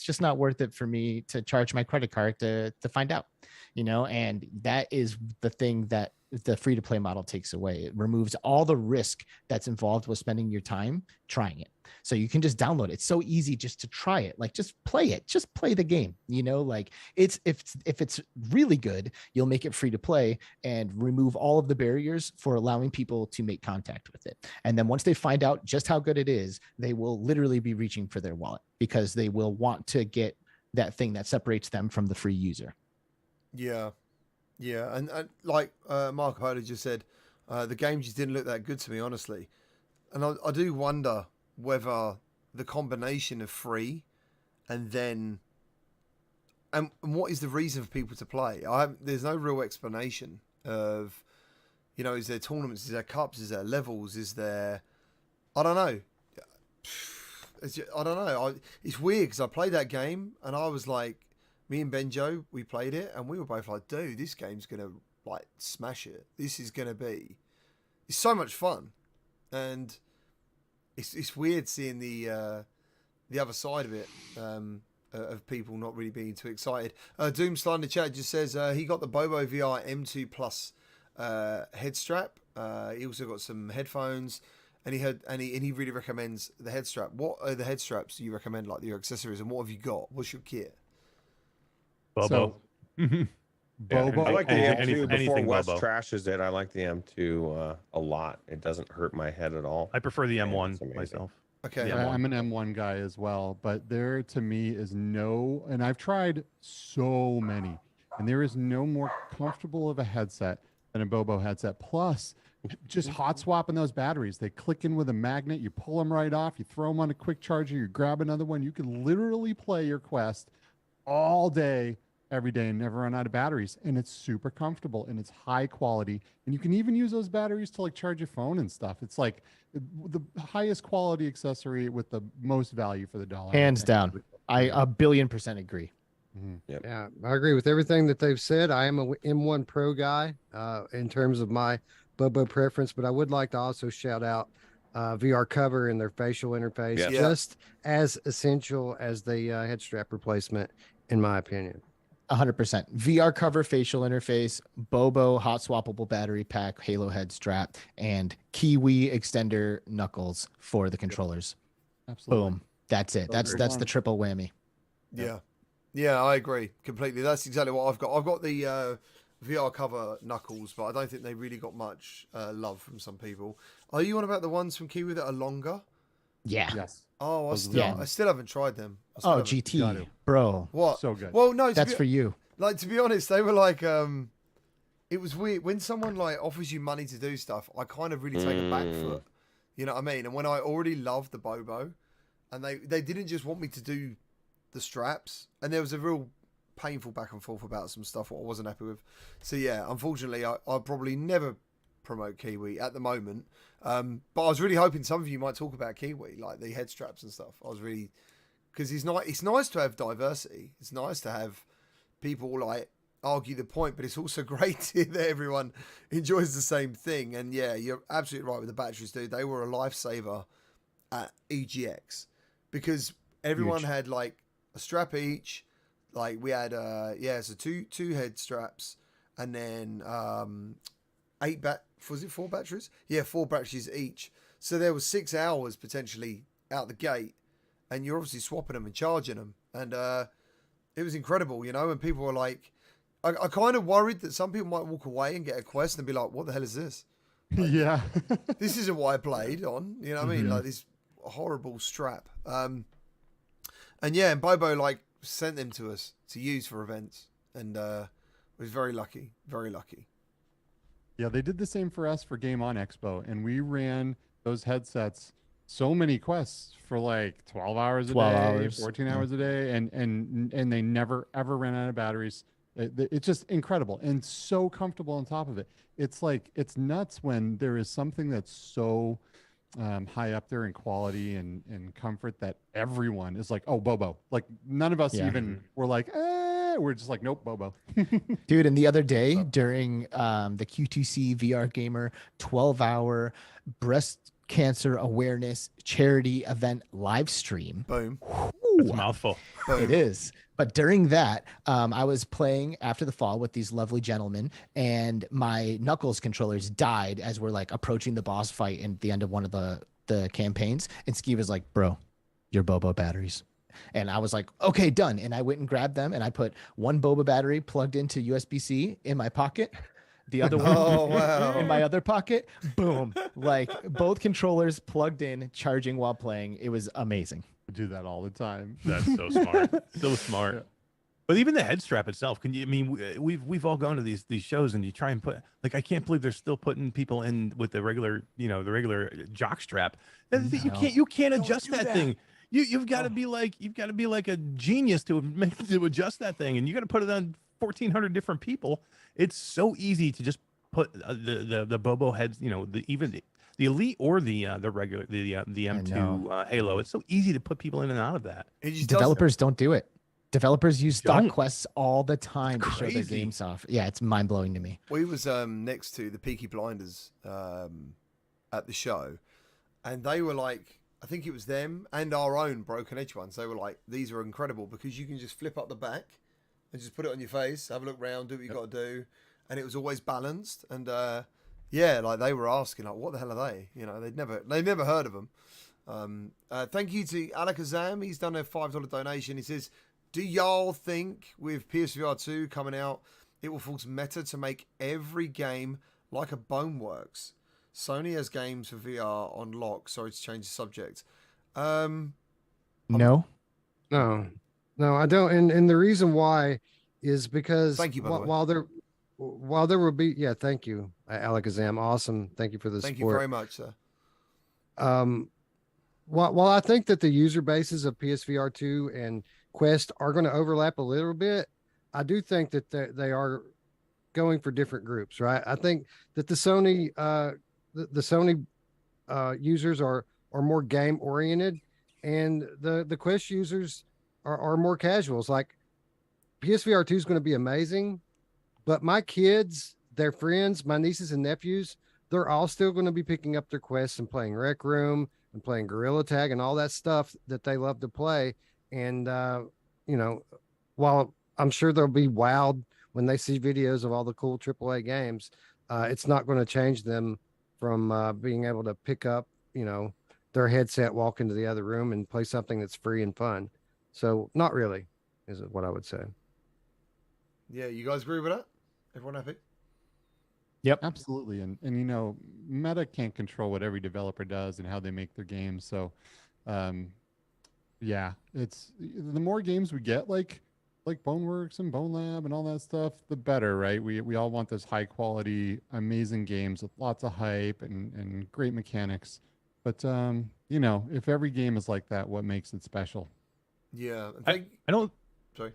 just not worth it for me to charge my credit card to find out, and that is the thing that the free to play model takes away. It removes all the risk that's involved with spending your time trying it. So you can just download it. It's so easy just to try it. Like just play it, just play the game, like if it's really good, you'll make it free to play and remove all of the barriers for allowing people to make contact with it. And then once they find out just how good it is, they will literally be reaching for their wallet because they will want to get that thing that separates them from the free user. Yeah. Yeah, and like Marco Polo just said, the game just didn't look that good to me, honestly. And I do wonder whether the combination of free and then... And what is the reason for people to play? There's no real explanation of, is there tournaments, is there cups, is there levels, is there... I don't know. I don't know. It's weird because I played that game and I was like... Me and Benjo, we played it, and we were both like, dude, this game's going to, like, smash it. This is going to be... It's so much fun. And it's weird seeing the other side of it, of people not really being too excited. Doomstar in the chat just says he got the Bobo VR M2 Plus head strap. He also got some headphones, and he really recommends the head strap. What are the head straps you recommend, like your accessories, and what have you got? What's your kit? Bobo. Bobo. I like the M2 before anything Wes Bobo. trashes it. I like the M2 a lot. It doesn't hurt my head at all. I prefer the Yeah, M1 it's amazing. myself. Okay. Yeah. I'm an M1 guy as well, but there to me is no, and I've tried so many, and there is no more comfortable of a headset than a Bobo headset. Plus, just hot swapping those batteries. They click in with a magnet, you pull them right off, you throw them on a quick charger, you grab another one. You can literally play your Quest all day, every day, and never run out of batteries. And it's super comfortable and it's high quality. And you can even use those batteries to like charge your phone and stuff. It's like the highest quality accessory with the most value for the dollar. Hands down. I 1,000,000,000% agree. Yeah, I agree with everything that they've said. I am a M1 Pro guy in terms of my Bobo preference, but I would like to also shout out VR cover and their facial interface, Yeah. just as essential as the head strap replacement, in my opinion. 100%. VR cover, facial interface, Bobo hot swappable battery pack, Halo head strap, and Kiwi extender knuckles for the controllers. Absolutely. Boom. That's it. That's the triple whammy. Yeah. Yeah, I agree completely. That's exactly what I've got. I've got the VR cover knuckles, but I don't think they really got much love from some people. Are you on about the ones from Kiwi that are longer? Yeah. Yes. Oh, Yeah. I still haven't tried them. Oh, Got GT, it. bro. What? So good. Well, no, That's for you. like, to be honest, they were like, it was weird when someone like offers you money to do stuff. I kind of really take a back foot. You know what I mean? And when I already loved the Bobo, and they didn't just want me to do the straps, and there was a real painful back and forth about some stuff what I wasn't happy with. So yeah, unfortunately, I'll probably never promote Kiwi at the moment. But I was really hoping some of you might talk about Kiwi, like the head straps and stuff. I was really, because it's nice to have diversity. It's nice to have people like argue the point, but it's also great to hear that everyone enjoys the same thing. And yeah, you're absolutely right with the batteries, dude. They were a lifesaver at EGX because everyone had like a strap each. Like we had so two head straps and then was it 4 batteries? Yeah, 4 batteries each. So there was 6 hours potentially out the gate, and you're obviously swapping them and charging them, and it was incredible, and people were like, I kind of worried that some people might walk away and get a Quest and be like, what the hell is this? Like, Yeah. this isn't what I played on, you know what I mean? Like this horrible strap. And yeah, and Bobo, like, sent them to us to use for events, and was very lucky, very lucky. Yeah, they did the same for us for Game On Expo, and we ran those headsets so many quests for like 12 hours a 12 day, hours, 14 yeah. hours a day, and they never ever ran out of batteries. It's just incredible and so comfortable on top of it. It's like it's nuts when there is something that's so high up there in quality and comfort that everyone is like, oh, Bobo. Like none of us Yeah. even were like, we're just like, nope, Bobo. Dude, and the other day during the Q2C VR Gamer 12-hour breast cancer awareness charity event live stream. Boom. That's a mouthful. It is. But during that, I was playing After the Fall with these lovely gentlemen, and my Knuckles controllers died as we're like approaching the boss fight at the end of one of the campaigns. And Ski was like, bro, your Bobo batteries. And I was like, okay, done. And I went and grabbed them, and I put one Boba battery plugged into USB-C in my pocket, the other one Oh, wow. in my other pocket. Boom. Like both controllers plugged in, charging while playing. It was amazing. I do that all the time. That's so smart. So smart. Yeah. But even the head strap itself, can you? I mean, we've all gone to these shows, and you try and put like I can't believe they're still putting people in with the regular jock strap. You can't adjust that thing. You've got to be like a genius to adjust that thing, and you got to put it on 1,400 different people. It's so easy to just put the Bobo heads, the Elite or the regular the M2 Halo. It's so easy to put people in and out of that. Developers don't do it. Developers use stock Don't. quests all the time to show their crazy. games off. Yeah, it's mind blowing to me. We was next to the Peaky Blinders at the show, and they were like, I think it was them and our own Broken Edge ones. They were like, these are incredible because you can just flip up the back and just put it on your face, have a look around, do what you got to do, and it was always balanced. And yeah, like they were asking, like, what the hell are they? They'd never heard of them. Thank you to Alakazam. He's done a $5 donation. He says, do y'all think with PSVR 2 coming out, it will force Meta to make every game like a Boneworks? Sony has games for VR on lock. Sorry to change the subject. No. No, I don't. And the reason why is because Thank you, by the way. while there will be, yeah, thank you, Alakazam. Awesome. Thank you for the Thank support. you very much, sir. While I think that the user bases of PSVR 2 and Quest are going to overlap a little bit, I do think that they are going for different groups, right? I think that the Sony users are more game oriented, and the Quest users are more casuals. Like PSVR 2 is going to be amazing, but my kids, their friends, my nieces and nephews, they're all still going to be picking up their Quests and playing Rec Room and playing Gorilla Tag and all that stuff that they love to play. And while I'm sure they'll be wowed when they see videos of all the cool AAA games, it's not going to change them from being able to pick up, their headset, walk into the other room and play something that's free and fun. So not really, is what I would say. Yeah, you guys agree with that? Everyone happy? Yep. Absolutely. And Meta can't control what every developer does and how they make their games. So yeah, it's the more games we get like Boneworks and Bone Lab and all that stuff, the better, right? We all want this high quality, amazing games with lots of hype and great mechanics. But if every game is like that, what makes it special? Yeah. I don't. Sorry.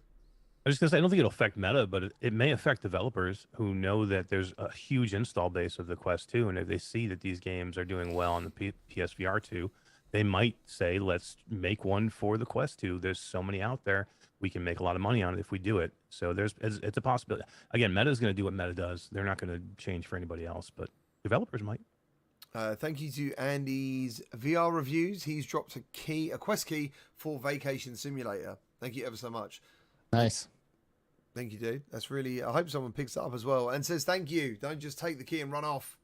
I was just gonna say I don't think it'll affect Meta, but it may affect developers who know that there's a huge install base of the Quest 2, and if they see that these games are doing well on the PSVR 2, they might say, let's make one for the Quest 2. There's so many out there. We can make a lot of money on it if we do it. So it's a possibility. Again, Meta is going to do what Meta does. They're not going to change for anybody else, but developers might. Thank you to Andy's VR reviews. He's dropped a Quest key for Vacation Simulator. Thank you ever so much. Nice. Thank you, dude. That's really, I hope someone picks it up as well and says thank you. Don't just take the key and run off.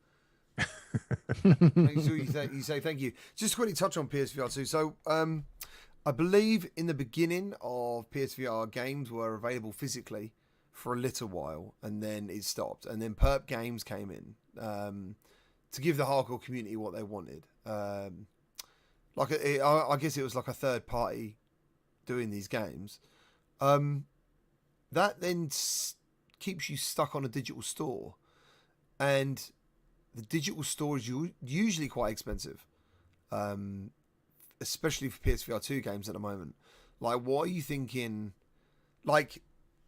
Make sure you say thank you. Just quickly touch on PSVR 2. So I believe in the beginning of PSVR, games were available physically for a little while, and then it stopped. And then Perp Games came in to give the hardcore community what they wanted. I guess it was like a third party doing these games. that then keeps you stuck on a digital store, and the digital store is usually quite expensive, especially for PSVR 2 games at the moment. Like, what are you thinking? Like,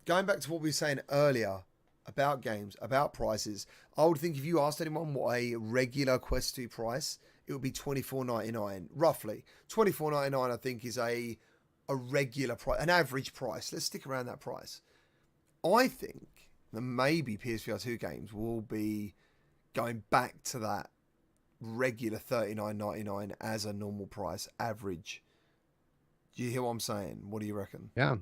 going back to what we were saying earlier about games, about prices, I would think if you asked anyone what a regular Quest 2 price, it would be $24.99, roughly. $24.99, I think, is a regular price, an average price. Let's stick around that price. I think that maybe PSVR 2 games will be going back to that regular $39.99 as a normal price, average. Do you hear what I'm saying? What do you reckon? Yeah.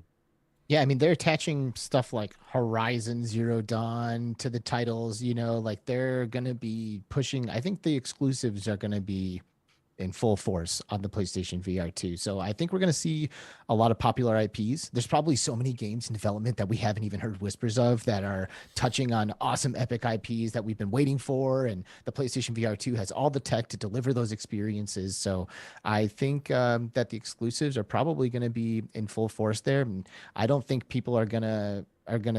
Yeah, I mean, they're attaching stuff like Horizon Zero Dawn to the titles, like they're going to be pushing. I think the exclusives are going to be in full force on the PlayStation VR 2. So I think we're going to see a lot of popular IPs. There's probably so many games in development that we haven't even heard whispers of that are touching on awesome epic IPs that we've been waiting for. And the PlayStation VR 2 has all the tech to deliver those experiences. So I think that the exclusives are probably going to be in full force there. And I don't think people are going to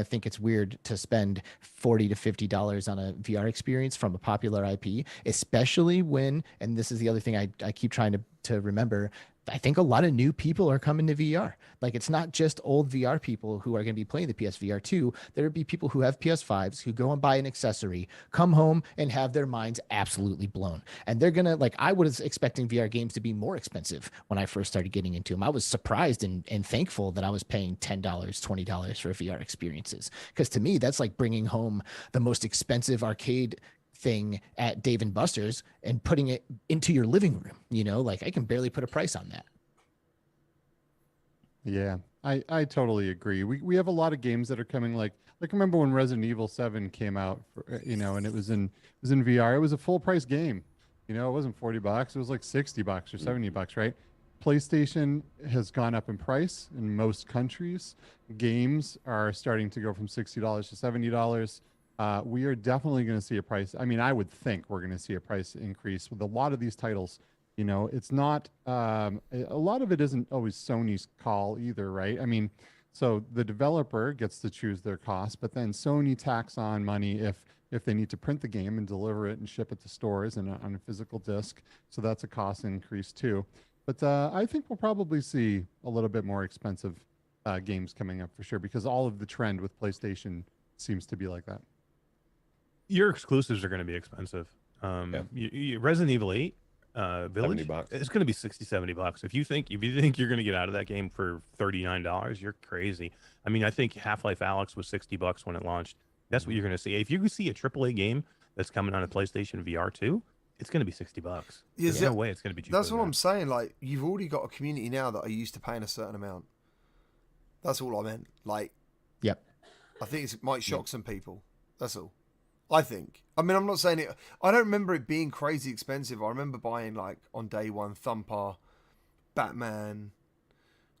think it's weird to spend $40 to $50 on a VR experience from a popular IP, especially when, and this is the other thing I keep trying to remember, I think a lot of new people are coming to VR. Like, it's not just old VR people who are going to be playing the PSVR 2. There'll be people who have PS5s who go and buy an accessory, come home and have their minds absolutely blown. And they're going to, like, I was expecting VR games to be more expensive when I first started getting into them. I was surprised and thankful that I was paying $10, $20 for VR experiences. Because to me, that's like bringing home the most expensive arcade thing at Dave and Buster's and putting it into your living room. Like, I can barely put a price on that. Yeah, I totally agree. We have a lot of games that are coming, like remember when Resident Evil 7 came out, and it was in VR. It was a full price game. It wasn't $40. It was like $60 or $70, right? PlayStation has gone up in price in most countries. Games are starting to go from $60 to $70. We are definitely going to see a price. I mean, I would think we're going to see a price increase with a lot of these titles. It's not, a lot of it isn't always Sony's call either, right? I mean, so the developer gets to choose their cost, but then Sony tacks on money if they need to print the game and deliver it and ship it to stores and on a physical disc. So that's a cost increase too. But I think we'll probably see a little bit more expensive games coming up for sure, because all of the trend with PlayStation seems to be like that. Your exclusives are going to be expensive. Resident Evil 8 Village, $70. it's going to be $60-$70. If you think you're going to get out of that game for $39, you're crazy. I mean, I think Half-Life Alyx was $60 when it launched. That's what you're going to see. If you see a AAA game that's coming on a PlayStation VR 2, it's going to be $60. There's no way it's going to be cheaper. That's what I'm saying. Like, you've already got a community now that are used to paying a certain amount. That's all I meant. Like, yep. I think it might shock some people. That's all. I think. I mean, I'm not saying it. I don't remember it being crazy expensive. I remember buying, like, on day one, Thumper, Batman.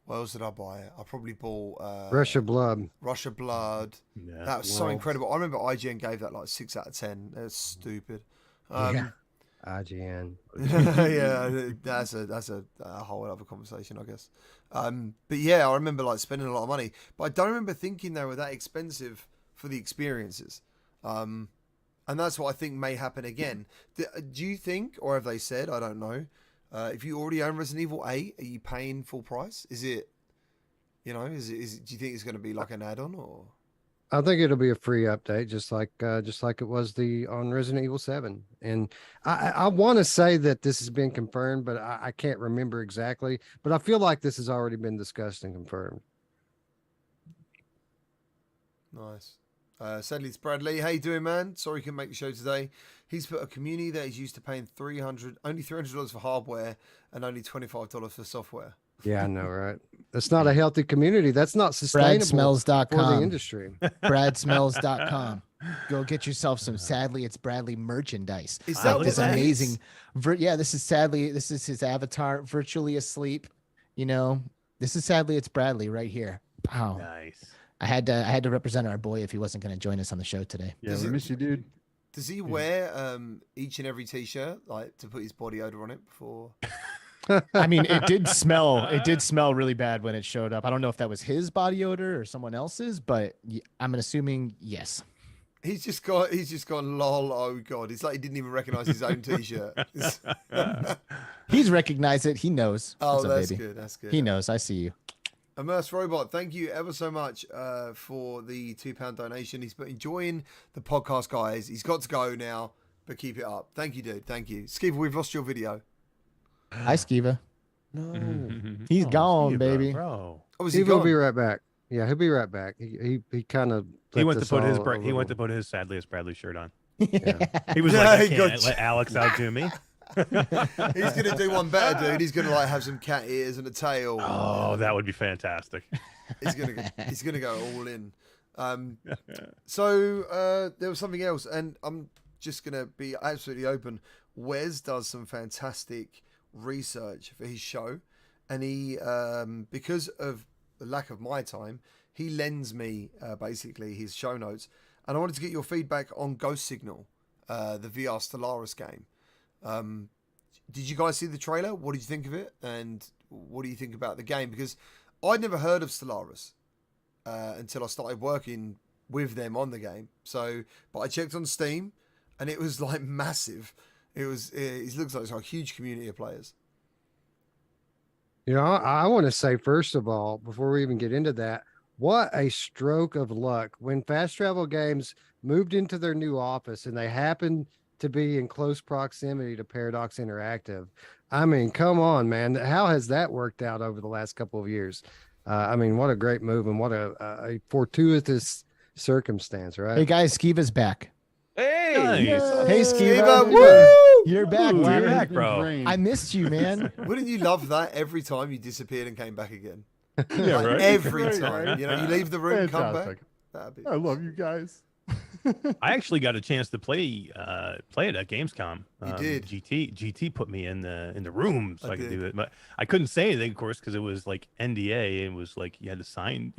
What else did I buy? I probably bought Rush of Blood. Rush of Blood. Yeah. That was so incredible. I remember IGN gave that like 6 out of 10. That's stupid. Yeah. IGN. Yeah, that's a whole other conversation, I guess. But yeah, I remember like spending a lot of money, but I don't remember thinking they were that expensive for the experiences. And that's what I think may happen again. Do you think, or have they said? I don't know. If you already own Resident Evil 8, are you paying full price? Is it? Do you think it's going to be like an add-on, or? I think it'll be a free update, just like it was on Resident Evil 7. And I want to say that this has been confirmed, but I can't remember exactly. But I feel like this has already been discussed and confirmed. Nice. Sadly, it's Bradley. How you doing, man? Sorry, couldn't make the show today. He's put a community that is used to paying only $300 for hardware and only $25 for software. Yeah, I know, right? That's not a healthy community. That's not sustainable BradSmells.com. for the industry. BradSmells.com. Go get yourself some Sadly It's Bradley merchandise. Is that this what amazing? This is his avatar virtually asleep. This is Sadly It's Bradley right here. Wow. Nice. I had to represent our boy if he wasn't going to join us on the show today. Yeah, we miss you, dude. Does he wear each and every t-shirt like to put his body odor on it before? I mean, it did smell. It did smell really bad when it showed up. I don't know if that was his body odor or someone else's, but I'm assuming yes. He's just gone lol. Oh god, it's like he didn't even recognize his own t-shirt. He's recognized it. He knows. Oh, What's up, that's baby? good. That's good. He knows. I see you. Immerse Robot, thank you ever so much for the £2 donation. He's been enjoying the podcast, guys. He's got to go now, but keep it up. Thank you, dude. Thank you. Skiva, we've lost your video. Hi, Skiva. No. He's gone, Skiva, baby. bro. Oh, is He he will gone? be right back. Yeah, he'll be right back. He kind of He went to put his Sadliest Bradley shirt on. Yeah. He was Yeah, like, I he can't got- let Alex outdo me. He's gonna do one better, dude. He's gonna like have some cat ears and a tail. Oh, that would be fantastic. He's gonna go all in. So there was something else, and I'm just gonna be absolutely open. Wes does some fantastic research for his show, and he because of the lack of my time, he lends me basically his show notes, and I wanted to get your feedback on Ghost Signal, the VR Stellaris game. Did you guys see the trailer? What did you think of it? And what do you think about the game? Because I'd never heard of Stellaris until I started working with them on the game. So, but I checked on Steam, and it was like massive. It looks like it's a huge community of players. You know, I want to say, first of all, before we even get into that, what a stroke of luck when Fast Travel Games moved into their new office and they happened to be in close proximity to Paradox Interactive. I mean, come on, man. How has that worked out over the last couple of years? I mean, what a great move and what a fortuitous circumstance, right? Hey guys, Skiva's back. Hey. Nice. Hey, Skiva, Skiva. woo! You're back, Ooh, you're dude. back, bro. I missed you, man. Wouldn't you love that every time you disappeared and came back again? Yeah, Like, right. every Right, time. right. You know, you leave the room, come back. Fantastic. That'd be. I love you guys. I actually got a chance to play it at Gamescom. You did. GT put me in the room so I I could did. do it, but I couldn't say anything, of course, because it was like NDA. It was like you had to sign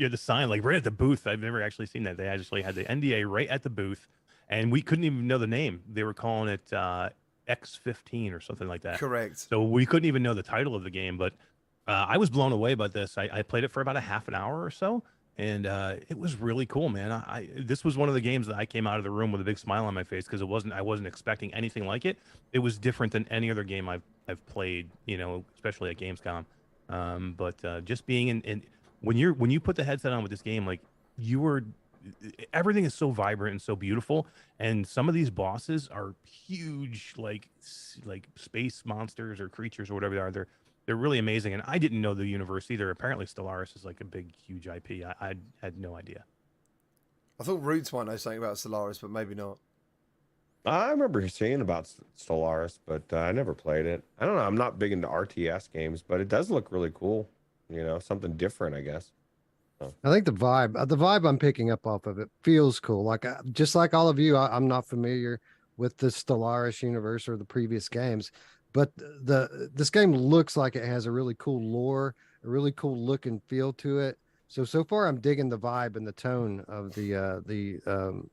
like right at the booth. I've never actually seen that. They actually had the NDA right at the booth, and we couldn't even know the name. They were calling it X15 or something like that. Correct. So we couldn't even know the title of the game, but I was blown away by this. I played it for about a half an hour or so, and it was really cool, man. This was one of the games that I came out of the room with a big smile on my face because I wasn't expecting anything like it. It was different than any other game I've played, especially at Gamescom. But just being in when you put the headset on with this game, like everything is so vibrant and so beautiful, and some of these bosses are huge, like space monsters or creatures or whatever they are. They're really amazing, and I didn't know the universe either. Apparently, Stellaris is like a big, huge IP. I had no idea. I thought Roots might know something about Stellaris, but maybe not. I remember seeing about Stellaris, but I never played it. I don't know. I'm not big into RTS games, but it does look really cool. Something different, I guess. I think the vibe I'm picking up off of it feels cool. Like just like all of you, I'm not familiar with the Stellaris universe or the previous games, but this game looks like it has a really cool lore, a really cool look and feel to it. So far, I'm digging the vibe and the tone of the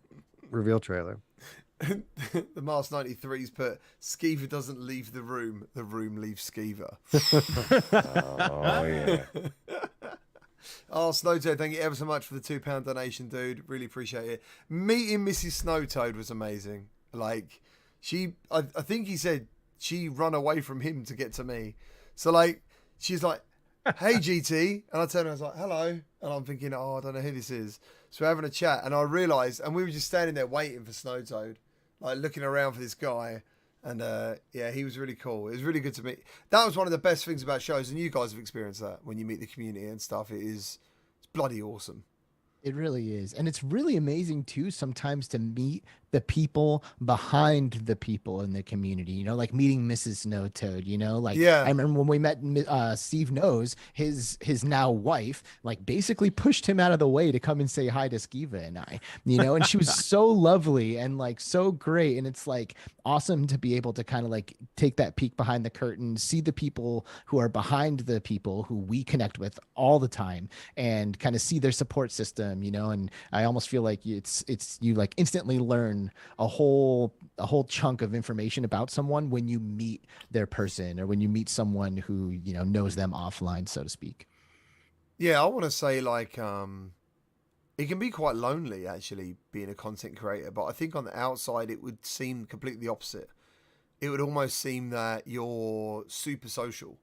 reveal trailer. The Mars 93's put Skeever doesn't leave the room leaves Skeever. Oh, yeah. Oh, Snowtoad, thank you ever so much for the £2 donation, dude. Really appreciate it. Meeting Mrs. Snowtoad was amazing. Like, I think he said she run away from him to get to me. So, like, she's like, hey, GT. And I turned around, I was like, hello. And I'm thinking, I don't know who this is. So we're having a chat, and I realised, and we were just standing there waiting for Snowtoad, like, looking around for this guy. And, yeah, he was really cool. It was really good to meet. That was one of the best things about shows, and you guys have experienced that when you meet the community and stuff. It's bloody awesome. It really is. And it's really amazing too sometimes to meet the people behind the people in the community, like meeting Mrs. Snow Toad, like Yeah. I remember when we met Steve Knows, his now wife, like basically pushed him out of the way to come and say hi to Skiva and I, and she was so lovely and like so great. And it's like awesome to be able to kind of like take that peek behind the curtain, see the people who are behind the people who we connect with all the time and kind of see their support system, and I almost feel like it's you like instantly learn on a whole chunk of information about someone when you meet their person or when you meet someone who, you know, knows them offline, so to speak. Yeah, I want to say like it can be quite lonely actually being a content creator, but I think on the outside it would seem completely the opposite. It would almost seem that you're super social.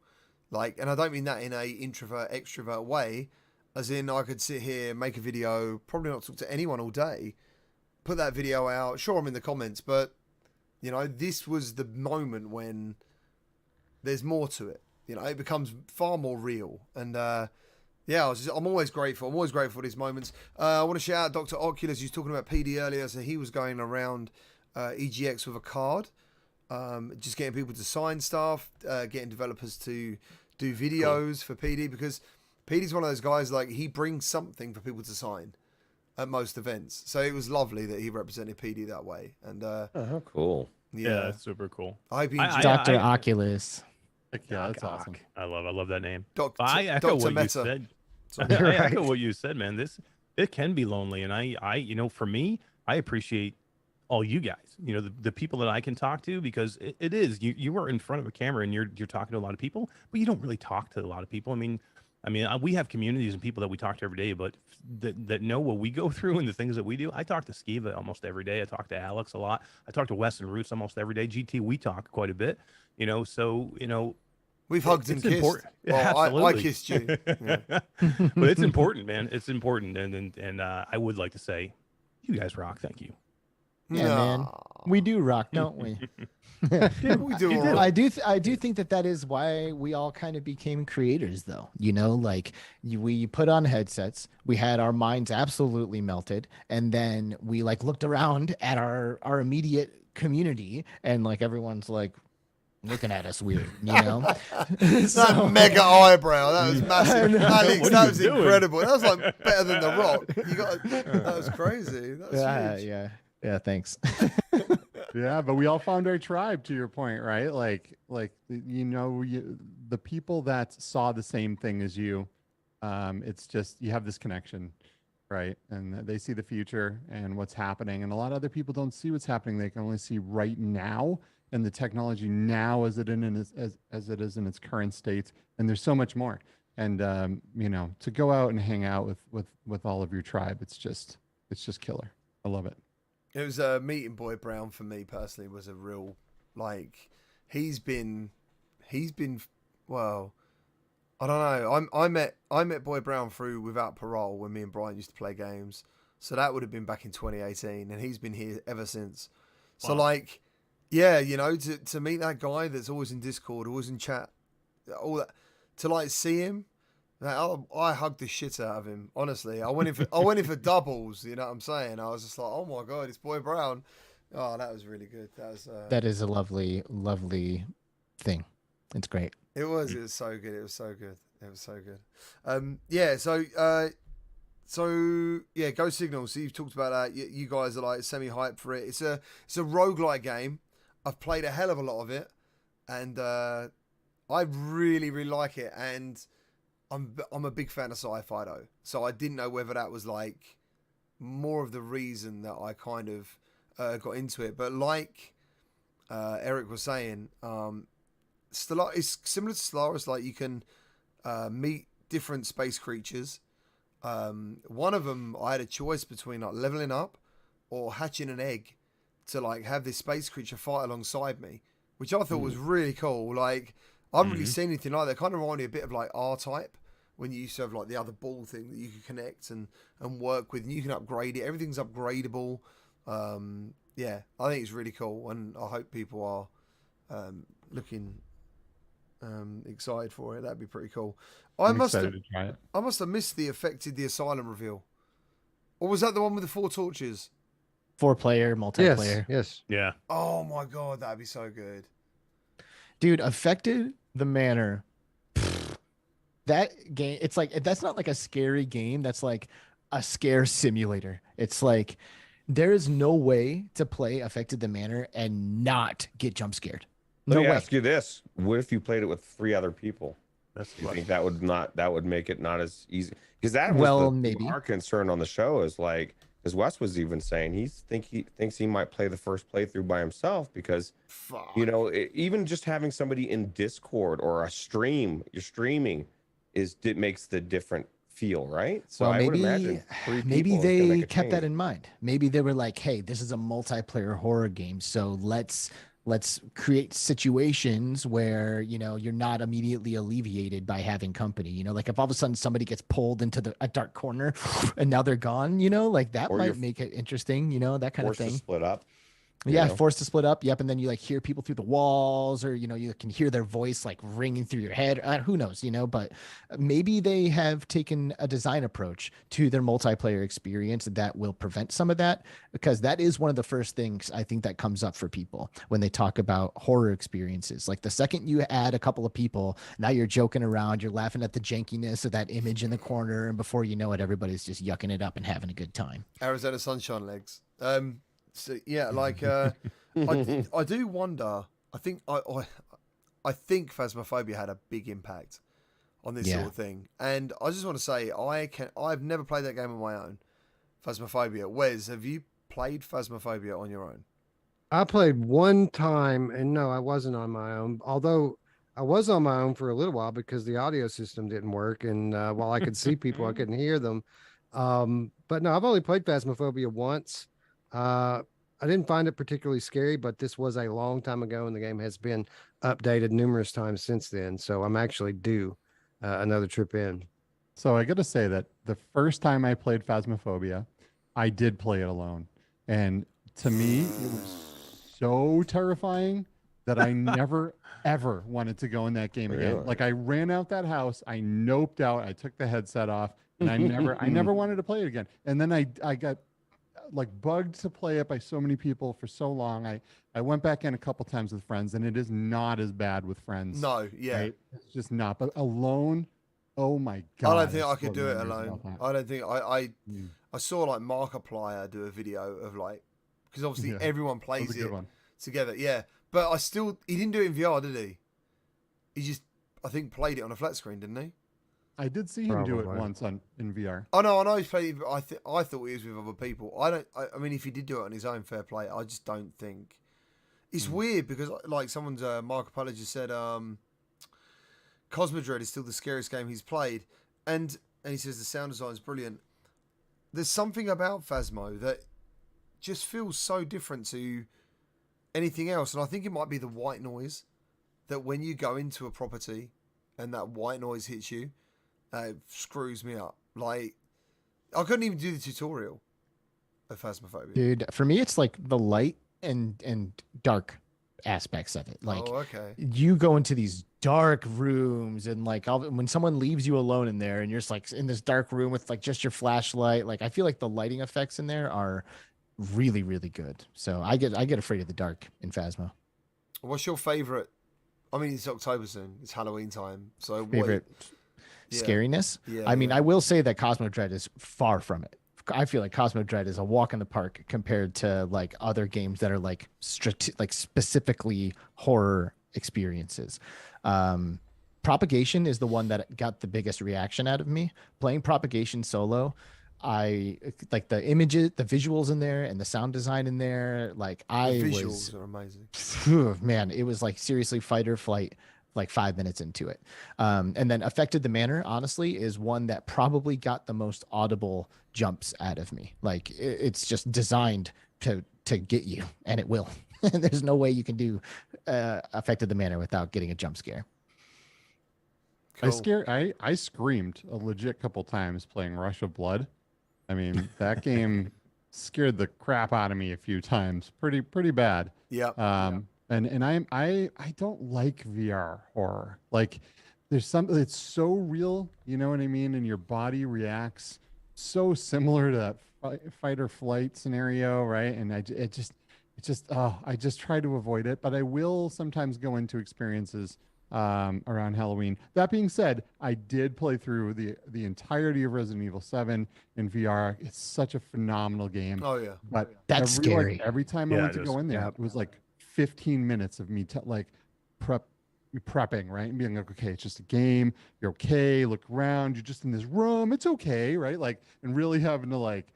Like, and I don't mean that in a introvert extrovert way, as in I could sit here, make a video, probably not talk to anyone all day, put that video out, sure I'm in the comments, but you know, this was the moment when there's more to it. You know, it becomes far more real. And yeah, I'm always grateful. I'm always grateful for these moments. I want to shout out Dr. Oculus. He was talking about PD earlier, so he was going around EGX with a card, just getting people to sign stuff, getting developers to do videos for PD, because PD's one of those guys, like, he brings something for people to sign at most events. So it was lovely that he represented PD that way. And Oh, cool. Yeah, that's super cool. I hope he enjoyed Dr. Oculus. Yeah, that's awesome. I love that name. Dr. I echo what Meta. you said. Sorry. I echo what you said, man. It can be lonely, and I, you know, for me, I appreciate all you guys. You know, the people that I can talk to, because it is you are in front of a camera and you're talking to a lot of people, but you don't really talk to a lot of people. I mean, we have communities and people that we talk to every day, but that know what we go through and the things that we do. I talk to Skiva almost every day. I talk to Alex a lot. I talk to Wes and Roots almost every day. GT, we talk quite a bit. You know, so you know. We've hugged and kissed. Well, absolutely. I kissed you. Yeah. But it's important, man. It's important, and I would like to say, you guys rock. Thank you. Yeah, man. We do rock, don't we? We do. All I do think that is why we all kind of became creators, though. You know, like we put on headsets, we had our minds absolutely melted, and then we like looked around at our immediate community, and like everyone's like looking at us weird, you know. That mega eyebrow, that was massive. Alex, What that are you was doing? incredible. That was like better than The Rock. That was crazy. That was huge. Yeah. Thanks. Yeah, but we all found our tribe, to your point, right? Like you know, the people that saw the same thing as you. It's just you have this connection, right? And they see the future and what's happening, and a lot of other people don't see what's happening. They can only see right now and the technology now as it is in its current state. And there's so much more. And you know, to go out and hang out with all of your tribe, it's just killer. I love it. It was meeting Boy Brown for me personally was a real, like, he's been well, I don't know. I met Boy Brown through Without Parole when me and Brian used to play games. So that would have been back in 2018, and he's been here ever since. So like, yeah, you know, to meet that guy that's always in Discord, always in chat, all that, to like see him, I hugged the shit out of him. Honestly, I went in for doubles. You know what I'm saying? I was just like, oh my god, it's Boy Brown. Oh, that was really good. That is a lovely thing. It's great. It was so good. It was so good. Yeah. So yeah, Go Signal. So you've talked about that. You guys are like semi-hyped for it. It's a roguelike game. I've played a hell of a lot of it, and I really like it. And I'm a big fan of sci-fi though, so I didn't know whether that was like more of the reason that I kind of got into it. But like Eric was saying, it's similar to Stellaris. Like you can meet different space creatures. One of them, I had a choice between like leveling up or hatching an egg to like have this space creature fight alongside me, which I thought was really cool. Like I haven't really seen anything like that. Kind of reminded me a bit of like R-Type when you used to have like the other ball thing that you could connect and work with, and you can upgrade it. Everything's upgradable. Yeah, I think it's really cool, and I hope people are looking excited for it. That'd be pretty cool. I'm excited to try it. I must have missed the Affected the Asylum reveal, or was that the one with the 4 torches? 4-player multiplayer. Yes. Yeah. Oh my god, that'd be so good. Dude, Affected the Manor. That game, it's like, that's not like a scary game. That's like a scare simulator. It's like, there is no way to play Affected the Manor and not get jump scared. No Let me way. ask you this: what if you played it with 3 other people? That's Do you think that would make it not as easy? Because that was maybe our concern on the show is like, Because Wes was even saying he thinks he might play the first playthrough by himself because Fuck. you know even just having somebody in Discord or a stream, you're streaming, it makes the different feel, right? So Well, I would imagine maybe people is gonna they make a kept that change. in mind. Maybe they were like, "Hey, this is a multiplayer horror game, so let's create situations where you're not immediately alleviated by having company. Like if all of a sudden somebody gets pulled into a dark corner and now they're gone. Like that Or might you're make it interesting. That kind of Forced to thing. split up. Yeah, forced to split up. Yep, and then you like hear people through the walls, or you can hear their voice like ringing through your head. Who knows, But maybe they have taken a design approach to their multiplayer experience that will prevent some of that, because that is one of the first things I think that comes up for people when they talk about horror experiences. Like the second you add a couple of people, now you're joking around, you're laughing at the jankiness of that image in the corner, and before you know it, everybody's just yucking it up and having a good time. Arizona sunshine legs. So yeah, like I do wonder. I think I think Phasmophobia had a big impact on this sort of thing, and I just want to say I've never played that game on my own. Phasmophobia. Wes, have you played Phasmophobia on your own? I played one time, and no, I wasn't on my own. Although I was on my own for a little while because the audio system didn't work, and while I could see people, I couldn't hear them. But no, I've only played Phasmophobia once. I didn't find it particularly scary, but this was a long time ago, and the game has been updated numerous times since then. So I'm actually due another trip in. So I got to say that the first time I played Phasmophobia, I did play it alone. And to me, it was so terrifying that I never, ever wanted to go in that game again. Really? Like I ran out that house, I noped out, I took the headset off, and I never wanted to play it again. And then I got like bugged to play it by so many people for so long. I went back in a couple times with friends, and it is not as bad with friends. No, yeah. Right? It's just not. But alone, oh my god! I don't think I could do it alone. I don't think I saw like Markiplier do a video of like, because obviously everyone plays it together. Yeah, but he didn't do it in VR, did he? He just I think played it on a flat screen, didn't he? I did see him do it once in VR. Oh no, I know he's played. But I thought he was with other people. I mean, if he did do it on his own, fair play. I just don't think it's weird because like someone's Markiplier just said, Cosmodread is still the scariest game he's played, and he says the sound design is brilliant. There's something about Phasmo that just feels so different to anything else, and I think it might be the white noise. That when you go into a property and that white noise hits you, it screws me up. Like I couldn't even do the tutorial of Phasmophobia. Dude, for me, it's like the light and dark aspects of it. Like, you go into these dark rooms, and like when someone leaves you alone in there, and you're just like in this dark room with like just your flashlight. Like, I feel like the lighting effects in there are really, really good. So I get afraid of the dark in Phasmo. What's your favorite? I mean, it's October soon. It's Halloween time. So favorite scariness? Yeah, I mean, I will say that Cosmodread is far from it. I feel like Cosmodread is a walk in the park compared to like other games that are like specifically horror experiences. Propagation is the one that got the biggest reaction out of me. Playing Propagation solo, I like the images, the visuals in there, and the sound design in there. Like the visuals are amazing. Man, it was like seriously fight or flight. Like 5 minutes into it, and then Affected the Manor, honestly, is one that probably got the most audible jumps out of me. Like it's just designed to get you, and it will. There's no way you can do Affected the Manor without getting a jump scare. Cool. I screamed a legit couple times playing Rush of Blood. I mean, that game scared the crap out of me a few times. Pretty bad. Yeah. And I don't like VR horror. Like there's something that's so real, you know what I mean? And your body reacts so similar to that fight or flight scenario, right? And I just try to avoid it, but I will sometimes go into experiences around Halloween. That being said, I did play through the entirety of Resident Evil 7 in VR. It's such a phenomenal game. Oh yeah. But that's scary. Every time I went to go in there, it was like 15 minutes of me prepping, right? And being like, okay, it's just a game. You're okay. Look around. You're just in this room. It's okay, right? Like, and really having to like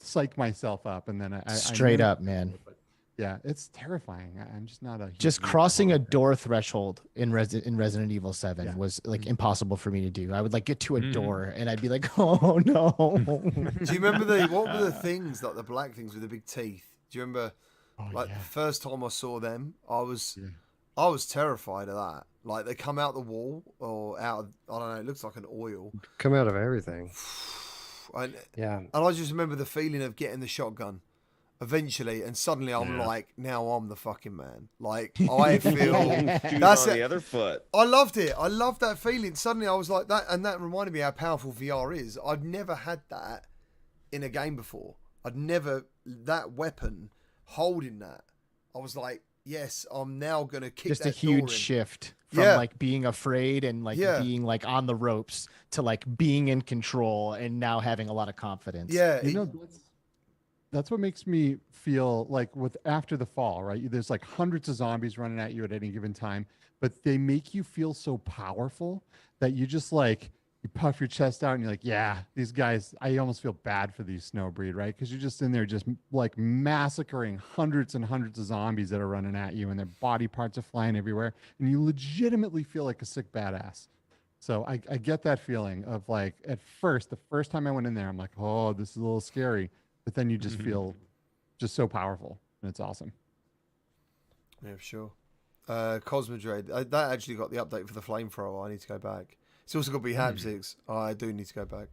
psych myself up, and then I Straight manage up, man. to, but yeah, it's terrifying. I'm just not a Just huge crossing a horror fan. door threshold in Resident Evil 7 Yeah. was like impossible for me to do. I would like get to a Mhm. door and I'd be like, oh no. Do you remember what were the things, like the black things with the big teeth? Do you remember, Oh, like yeah. the first time I saw them, Yeah. I was terrified of that. Like they come out the wall or out of, I don't know, it looks like an oil. Come out of everything. And Yeah. I just remember the feeling of getting the shotgun eventually, and suddenly I'm Yeah. like, now I'm the fucking man. Like I feel Shoes that's on it. the other foot. I loved it. I loved that feeling. Suddenly I was like that, and that reminded me how powerful VR is. I'd never had that in a game before. I'd never that weapon holding that. I was like, yes, I'm now gonna kick Just a that door huge in. shift from Yeah. like being afraid and like Yeah. being like on the ropes to like being in control and now having a lot of confidence. Yeah, You know, that's what makes me feel like with after the fall, right? There's like hundreds of zombies running at you at any given time, but they make you feel so powerful that you just like you puff your chest out and you're like, yeah, these guys, I almost feel bad for these snowbreed, right? Because you're just in there just like massacring hundreds and hundreds of zombies that are running at you and their body parts are flying everywhere. And you legitimately feel like a sick badass. So I get that feeling of like at first, the first time I went in there, I'm like, oh, this is a little scary. But then you just feel just so powerful, and it's awesome. Yeah, for sure. Cosmodread, that actually got the update for the flamethrower. I need to go back. It's also got to be Haptics. I do need to go back.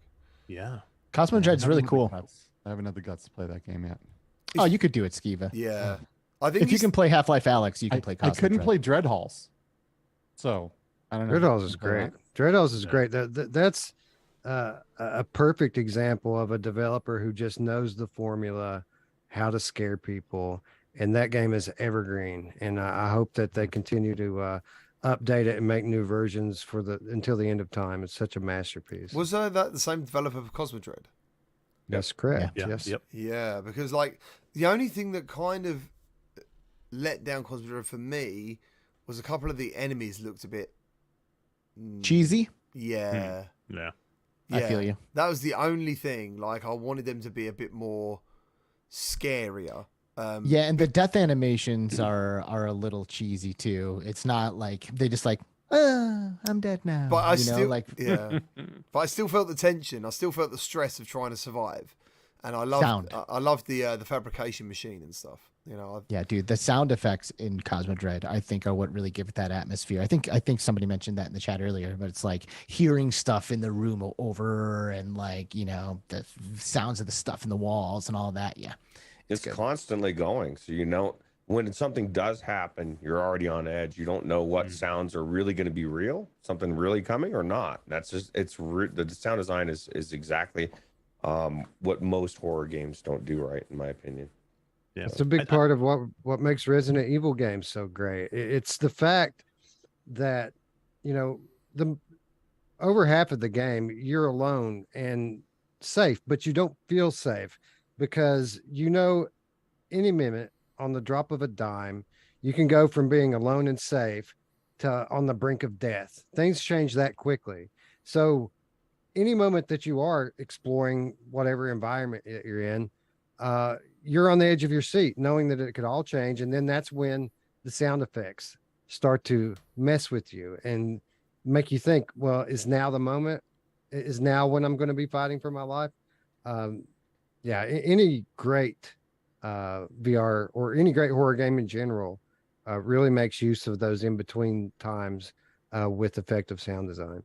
Yeah. Cosmo I Dread's really haven't had the cool. guts- I haven't had the guts to play that game yet. Oh, you could do it, Skiva. Yeah, I think If you can play Half-Life Alex, you can play I Cosmo couldn't Dread. play Dread Halls, so I don't know. Dreadhalls is Play great. that? Dreadhalls is Yeah. great. That's a perfect example of a developer who just knows the formula, how to scare people, and that game is evergreen. And I hope that they continue to update it and make new versions for until the end of time. It's such a masterpiece. was that the same developer for Cosmodread? That's correct. Yeah. Yes. Yep. Yeah, because like the only thing that kind of let down Cosmodread for me was a couple of the enemies looked a bit Cheesy? Yeah. Yeah. I feel you. That was the only thing. Like I wanted them to be a bit more scarier. Yeah, and the death animations are a little cheesy too. It's not like they just like, I'm dead now. But I you still know, like yeah. But I still felt the tension. I still felt the stress of trying to survive. And I loved Sound. I loved the fabrication machine and stuff. You know, yeah, dude, the sound effects in Cosmo Dread, I think, are what really give it that atmosphere. I think somebody mentioned that in the chat earlier, but it's like hearing stuff in the room over and like, you know, the sounds of the stuff in the walls and all that. Yeah. It's good. constantly going. So you know when something does happen, you're already on edge. You don't know what sounds are really going to be real, something really coming or not. That's just the sound design is exactly what most horror games don't do right, in my opinion. Yeah. It's a big part of what makes Resident Evil games so great. It's the fact that, you know, the over half of the game you're alone and safe, but you don't feel safe because you know any minute on the drop of a dime you can go from being alone and safe to on the brink of death. Things change that quickly. So any moment that you are exploring whatever environment that you're in, you're on the edge of your seat knowing that it could all change. And then that's when the sound effects start to mess with you and make you think, well, is now the moment? Is now when I'm going to be fighting for my life? Any great VR or any great horror game in general really makes use of those in-between times with effective sound design.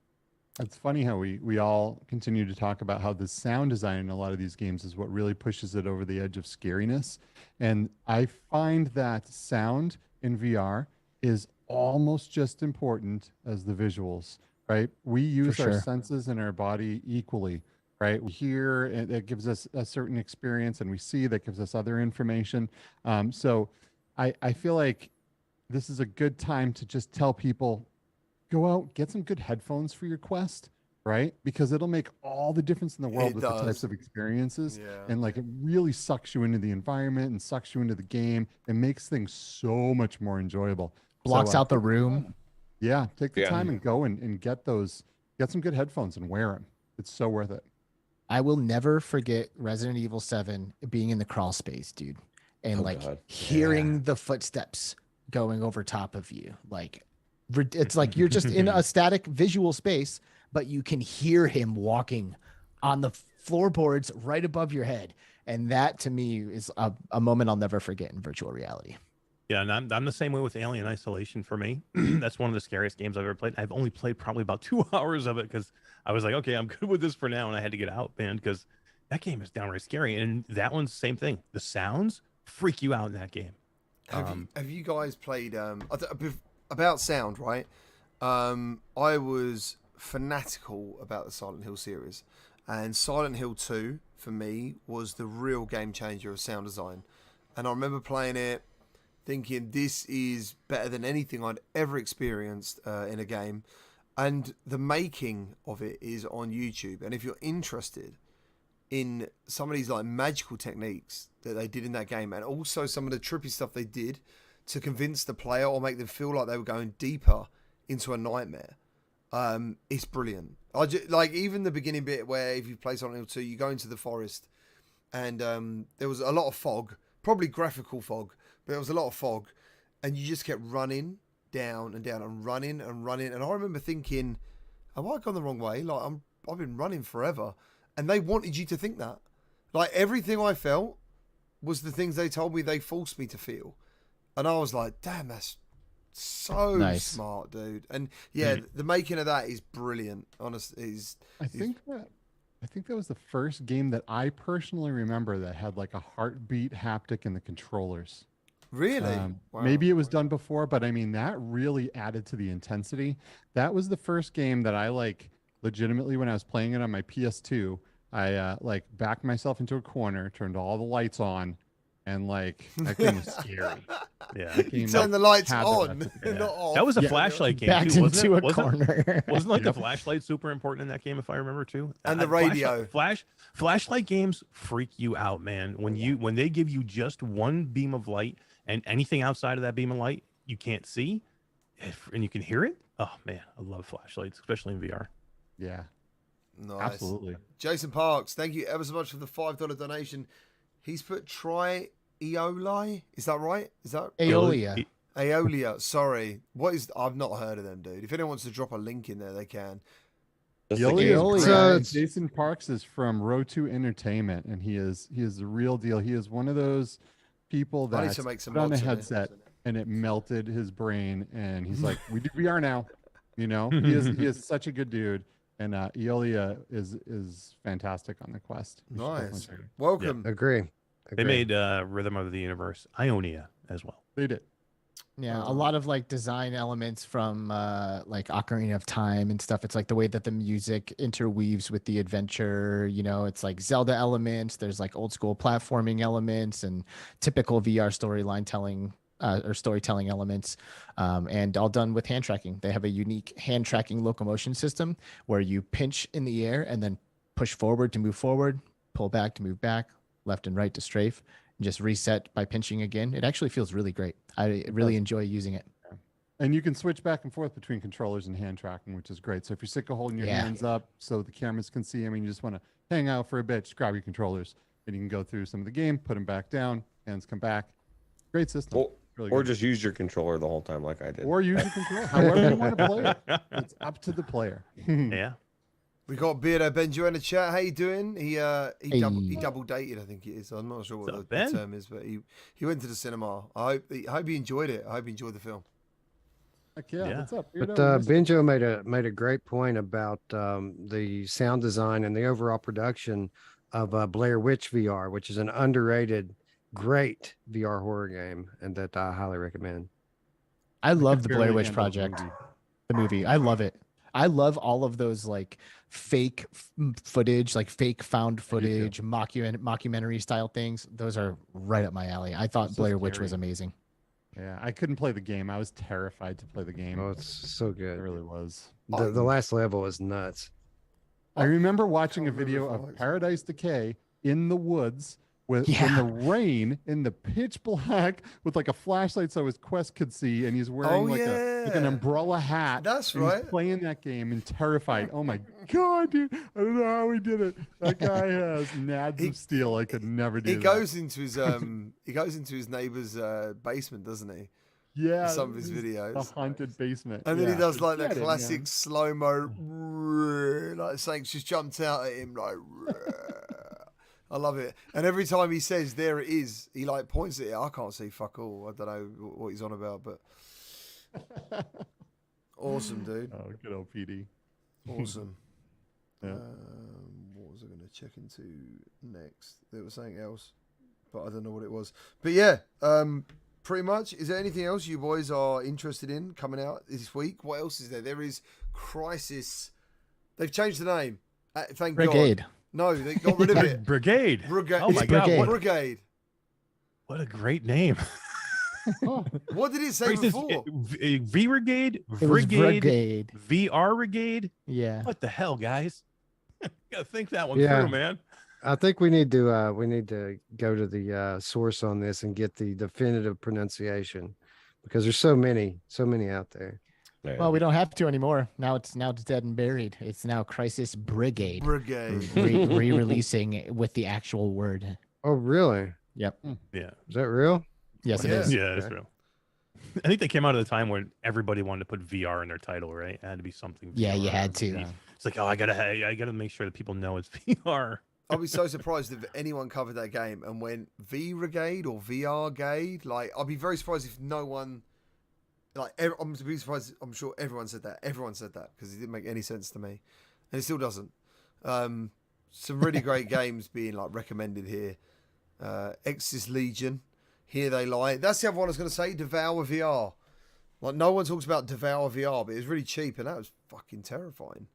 It's funny how we all continue to talk about how the sound design in a lot of these games is what really pushes it over the edge of scariness. And I find that sound in VR is almost just important as the visuals, right? We use our sure. senses in our body equally, right? We hear, and it gives us a certain experience, and we see that gives us other information. So I feel like this is a good time to just tell people, go out, get some good headphones for your Quest, right? Because it'll make all the difference in the world It with the does. types of experiences. Yeah. And like it really sucks you into the environment and sucks you into the game. It makes things so much more enjoyable. Blocks So, out the room. Yeah, take the Yeah. time and go and get some good headphones and wear them. It's so worth it. I will never forget Resident Evil 7 being in the crawl space, dude, and Oh, like God. hearing the footsteps going over top of you. Like it's like you're just in a static visual space, but you can hear him walking on the floorboards right above your head. And that to me is a moment I'll never forget in virtual reality. Yeah, and I'm the same way with Alien Isolation for me. That's one of the scariest games I've ever played. I've only played probably about 2 hours of it because I was like, okay, I'm good with this for now, and I had to get out, man, because that game is downright scary. And that one's the same thing. The sounds freak you out in that game. Have you guys played about sound, right? I was fanatical about the Silent Hill series, and Silent Hill 2 for me was the real game changer of sound design. And I remember playing it thinking this is better than anything I'd ever experienced in a game. And the making of it is on YouTube. And if you're interested in some of these like magical techniques that they did in that game, and also some of the trippy stuff they did to convince the player or make them feel like they were going deeper into a nightmare, it's brilliant. Like even the beginning bit where if you play Silent Hill 2, you go into the forest, and there was a lot of fog, probably graphical fog, but there was a lot of fog, and you just kept running down and down and running and running. And I remember thinking, have I gone the wrong way? Like I've been running forever. And they wanted you to think that. Like everything I felt was the things they told me they forced me to feel. And I was like, damn, that's so smart, dude. And yeah, the making of that is brilliant. Honestly, I think that was the first game that I personally remember that had like a heartbeat haptic in the controllers. Really? Wow. Maybe it was done before, but I mean, that really added to the intensity. That was the first game that I like legitimately when I was playing it on my PS2. I like backed myself into a corner, turned all the lights on, and like that game was scary. Yeah, you turn the lights on, not off. That was a flashlight game. Backed too, into a corner. Wasn't like the flashlight super important in that game, if I remember too? And the radio. Flashlight games freak you out, man. When they give you just one beam of light and anything outside of that beam of light you can't see, and you can hear it. Oh man, I love flashlights, especially in VR. Yeah. Nice. Absolutely. Jason Parks, thank you ever so much for the $5 donation. He's put try Eoli. Is that right? Is that Aeolia? Aeolia. Sorry. What is? I've not heard of them, dude. If anyone wants to drop a link in there, they can. Jason Parks is from Row 2 Entertainment, and he is the real deal. He is one of those people that put on a headset and it melted his brain, and he's like, "We do VR now." You know, he is such a good dude. And Eolia is fantastic on the Quest. Nice. Welcome. Yeah. Agree. They made Rhythm of the Universe, Ionia as well. They did. Yeah, a lot of like design elements from like Ocarina of Time and stuff. It's like the way that the music interweaves with the adventure. You know, it's like Zelda elements. There's like old school platforming elements and typical VR storyline telling or storytelling elements, and all done with hand tracking. They have a unique hand tracking locomotion system where you pinch in the air and then push forward to move forward, pull back to move back, left and right to strafe, and just reset by pinching again. It actually feels really great. I really enjoy using it. And you can switch back and forth between controllers and hand tracking, which is great. So if you're sick of holding your hands up so the cameras can see, I mean, you just want to hang out for a bit, just grab your controllers, and you can go through some of the game, put them back down, hands come back. Great system. Really or just use your controller the whole time like I did. Or use your controller. However you want to play it. It's up to the player. Yeah. We got GAMER Benjo in the chat. How you doing? He double dated, I think it is. I'm not sure what the term is, but he went to the cinema. I hope he enjoyed it. I hope he enjoyed the film. Heck yeah. What's up? But Benjo made a great point about the sound design and the overall production of Blair Witch VR, which is an underrated, great VR horror game, and that I highly recommend. I love the Blair Witch Project, the movie. I love it. I love all of those like fake footage, like fake found footage, mockumentary style things. Those are right up my alley. I thought Blair Witch was amazing. Yeah, I couldn't play the game. I was terrified to play the game. Oh, it's so good. It really was. The last level is nuts. I remember watching a video of Paradise Decay in the woods with in the rain, in the pitch black, with like a flashlight so his Quest could see, and he's wearing like an umbrella hat. That's and right. He's playing that game and terrified. Oh my god, dude! I don't know how he did it. That guy has nads of steel. I could never do He that. goes into his neighbor's basement, doesn't he? Yeah, some of his videos. The haunted basement. And then he does like that Get it, classic man. slow-mo, like something just jumped out at him, like, I love it. And every time he says, there it is, he like points at it. I can't see fuck all. I don't know what he's on about, but awesome, dude. Oh, good old PD. Awesome. Yeah. What was I going to check into next? There was something else, but I don't know what it was. But yeah, pretty much. Is there anything else you boys are interested in coming out this week? What else is there? There is Crisis. They've changed the name. Thank Brigade. God. No, they got rid of it. Brigade. Brigade. Oh my God. Brigade. What a great name. What did it say before? V Brigade? It was Brigade. VR Brigade? Yeah. What the hell, guys? You gotta think that one Yeah. through, man. I think we need to go to the source on this and get the definitive pronunciation, because there's so many out there. Well, we don't have to anymore. Now it's dead and buried. It's now Crisis Brigade. Brigade. Re-releasing with the actual word. Oh, really? Yep. Yeah. Is that real? Yes, it Yeah. is. Yeah, it's real. I think they came out at a time when everybody wanted to put VR in their title, right? It had to be something. Yeah, you VR. had to. Yeah. It's like, oh, I gotta make sure that people know it's VR. I'll be so surprised if anyone covered that game and went V Brigade or VR Gade. Like, I'll be very surprised if no one. Like, I'm to be surprised. I'm sure everyone said that. Everyone said that because it didn't make any sense to me, and it still doesn't. Some really great games being like recommended here. Exis Legion, Here They Lie. That's the other one I was going to say. Devour VR. Like, no one talks about Devour VR, but it was really cheap, and that was fucking terrifying.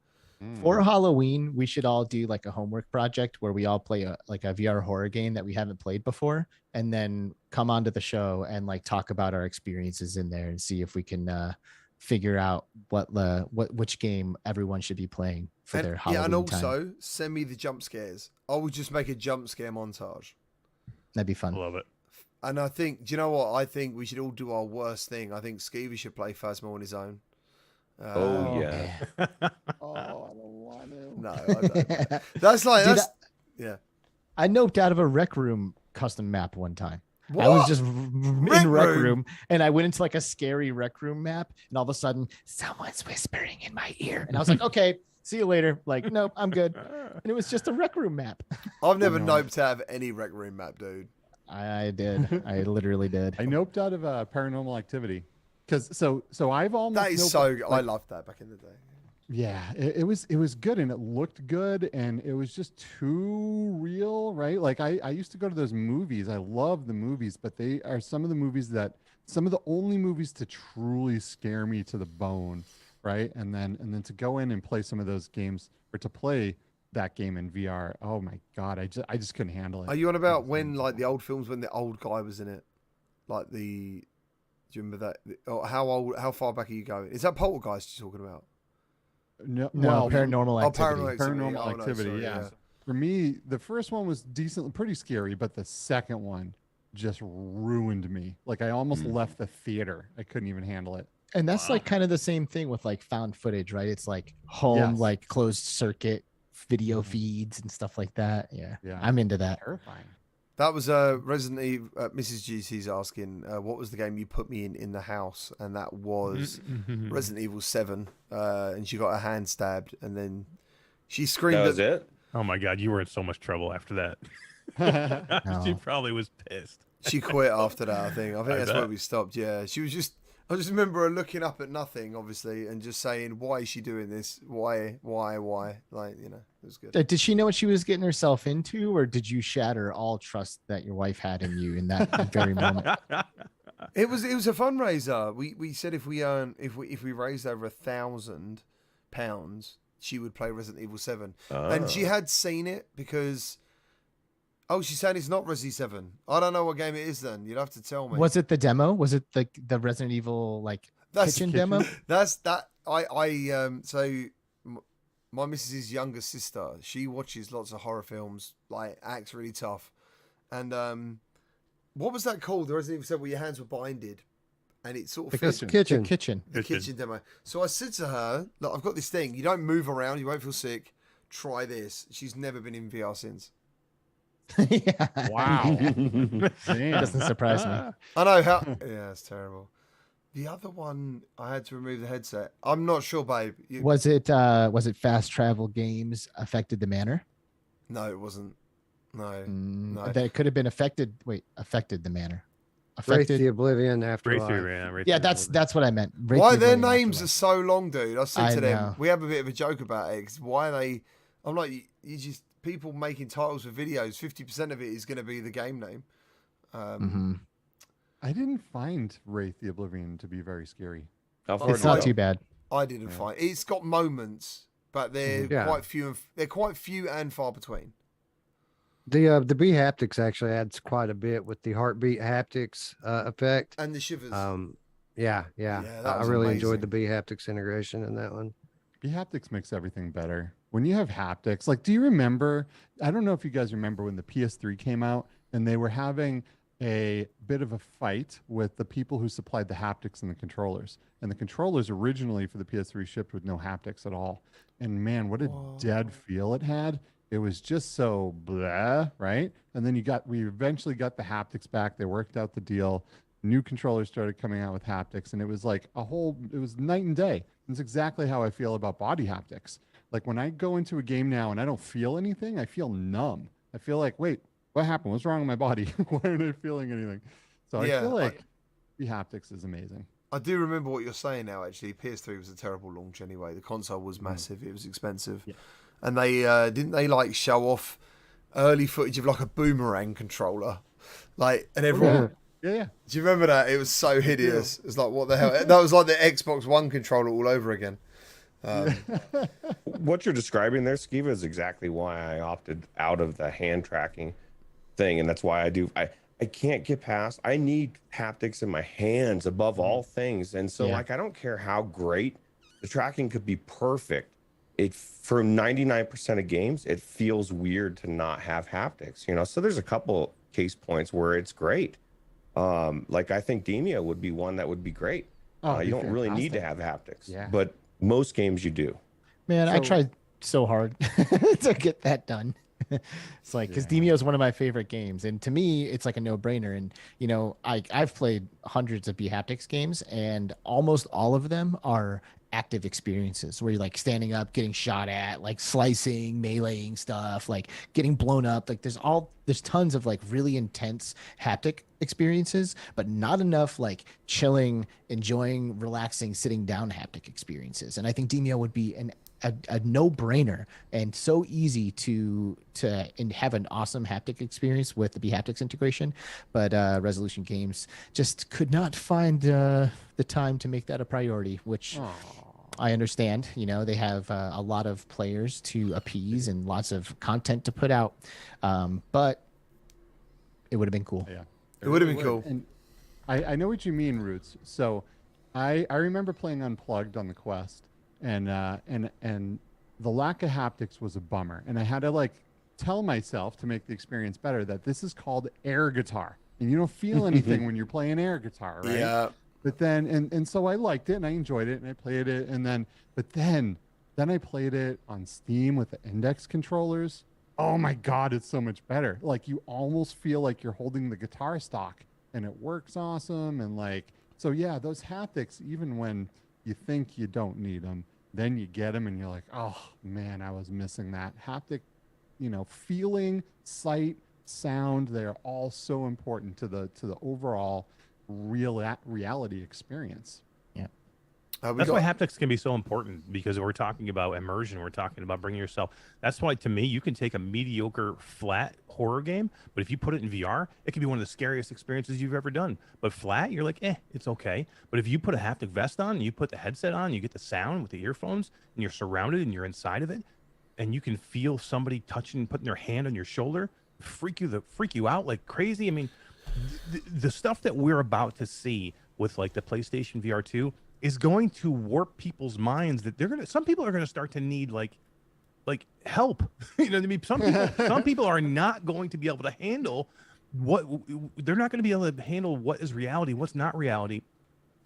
For Halloween, we should all do like a homework project where we all play a VR horror game that we haven't played before, and then come onto the show and like talk about our experiences in there and see if we can figure out which game everyone should be playing for their Halloween Yeah, and also time. send me the jump scares. I would just make a jump scare montage. That'd be I fun. love it. And I think, do you know what? I think we should all do our worst thing. I think Skeevy should play Phasma on his own. Oh yeah. Oh, I don't want to. No, I don't. That's like, Dude, that's, yeah. I noped out of a Rec Room custom map one time. What? I was just in Rec Rec Room? Room, and I went into like a scary Rec Room map, and all of a sudden, someone's whispering in my ear, and I was like, "Okay, see you later." Like, nope, I'm good. And it was just a Rec Room map. I've never No. noped out of any Rec Room map, dude. I did. I literally did. I noped out of Paranormal Activity, because so I've almost That is noped- so, I like, loved that back in the day. Yeah, it was good, and it looked good, and it was just too real, right? Like I used to go to those movies. I love the movies, but they are some of the only movies to truly scare me to the bone, right? And then to go in and play some of those games, or to play that game in VR. Oh my God, I just couldn't handle it. Are you on about when, like, the old films when the old guy was in it? Like do you remember that? Or how far back are you going? Is that Poltergeist you're talking about? No, well, Paranormal Activity. Paranormal Paranormal Oh, no, Activity, sorry, yeah. For me, the first one was pretty scary, but the second one just ruined me. Like I almost left the theater. I couldn't even handle it. And that's like kind of the same thing with like found footage, right? It's like home, Yes. like closed circuit video feeds and stuff like that. Yeah, Yeah. I'm into that. Terrifying. That was Resident Evil. Mrs. GC's asking, what was the game you put me in the house? And that was Resident Evil 7. And she got her hand stabbed, and then she screamed. That was it. Oh my God, you were in so much trouble after that. She No. probably was pissed. She quit after that. I think I that's where bet. we stopped. Yeah, she was just. I just remember her looking up at nothing, obviously, and just saying, "Why is she doing this? Why? Like, you know, it was good. Did she know what she was getting herself into, or did you shatter all trust that your wife had in you in that very moment? It was a fundraiser. We said if we raised over £1,000, she would play Resident Evil 7, and she had seen it because. Oh, she's saying it's not Resi 7. I don't know what game it is. Then you'd have to tell me. Was it the demo? Was it the Resident Evil like kitchen demo? That's that. My missus's younger sister, she watches lots of horror films, like acts really tough, And what was that called? The Resident Evil 7 where your hands were binded, and it sort of That's fit kitchen. Kitchen. the kitchen demo. So I said to her, "Look, I've got this thing. You don't move around. You won't feel sick. Try this." She's never been in VR since. Yeah. Wow. Damn. Doesn't surprise me. I know how. Yeah, it's terrible. The other one, I had to remove the headset. I'm not sure, babe. Was it Fast Travel Games affected the manor? No, it wasn't. No, no. That could have been affected. Wait, affected the manor. Wraith the Affected. Oblivion Right Afterlife. through, yeah. Right Yeah, through. that's what I meant. Wraith Why the their Oblivion names are Afterlife. so long, dude? I said I to them, know. we have a bit of a joke about it. 'Cause why they? I'm like, you just people making titles for videos. 50% of it is going to be the game name. Mhm. I didn't find Wraith the Oblivion to be very scary. How far It's do you not go? too bad. I didn't Yeah. find it's got moments, but they're Yeah. quite few. They're quite few and far between. The B haptics actually adds quite a bit with the heartbeat haptics effect. And the shivers. Yeah. Yeah, that I was really amazing. enjoyed the B haptics integration in that one. Haptics makes everything better. When you have haptics, like, do you remember? I don't know if you guys remember when the PS3 came out and they were having a bit of a fight with the people who supplied the haptics and the controllers. And the controllers originally for the PS3 shipped with no haptics at all. And man, what a dead feel it had. It was just so blah, right? And then we eventually got the haptics back. They worked out the deal. New controllers started coming out with haptics, and it was like it was night and day. It's exactly how I feel about body haptics. Like when I go into a game now and I don't feel anything, I feel numb. I feel like, wait, what happened? What's wrong with my body? Why aren't I feeling anything? So I Yeah, feel like the haptics is amazing. I do remember what you're saying now. Actually, PS3 was a terrible launch anyway. The console was massive. It was expensive, and they didn't they like show off early footage of like a boomerang controller, like, and everyone. Yeah. Do you remember that? It was so hideous. It's like, what the hell? That was like the Xbox One controller all over again. What you're describing there, Skiva, is exactly why I opted out of the hand tracking thing, and that's why I can't get past. I need haptics in my hands above all things, and so like I don't care how great the tracking could be perfect. It for 99% of games, it feels weird to not have haptics. So there's a couple case points where it's great. Like I think Demia would be one that would be great. You don't really need to have haptics, but most games you do. Man, I tried so hard to get that done. It's like, because Demio is one of my favorite games, and to me, it's like a no-brainer. And I've played hundreds of B-haptics games, and almost all of them are active experiences where you're like standing up, getting shot at, like slicing, meleeing stuff, like getting blown up. Like there's tons of like really intense haptic experiences, but not enough like chilling, enjoying, relaxing, sitting down haptic experiences. And I think Demio would be a no-brainer and so easy to have an awesome haptic experience with the B-haptics integration, but Resolution Games just could not find the time to make that a priority, which I understand. They have a lot of players to appease and lots of content to put out, but it would have been cool. Yeah, It would have been cool. And I know what you mean, Roots. So I remember playing Unplugged on the Quest, and the lack of haptics was a bummer. And I had to like tell myself to make the experience better that this is called air guitar, and you don't feel anything when you're playing air guitar, right? Yeah. But then, and so I liked it and I enjoyed it and I played it, and then I played it on Steam with the index controllers. Oh my God, it's so much better. Like you almost feel like you're holding the guitar stock, and it works awesome. And like, so yeah, those haptics, even when you think you don't need them, then you get them and you're like, oh man, I was missing that haptic, feeling, sight, sound. They're all so important to the overall reality experience. That's why haptics can be so important, because we're talking about immersion. We're talking about bringing yourself. That's why, to me, you can take a mediocre, flat horror game, but if you put it in VR, it can be one of the scariest experiences you've ever done. But flat, you're like, it's okay. But if you put a haptic vest on, and you put the headset on, you get the sound with the earphones, and you're surrounded, and you're inside of it, and you can feel somebody touching, putting their hand on your shoulder, freak you out like crazy. I mean, the stuff that we're about to see with like the PlayStation VR 2 is going to warp people's minds, that some people are going to start to need like help. You know what I mean? Some people are not going to be able to handle what they're not going to be able to handle what is reality, what's not reality,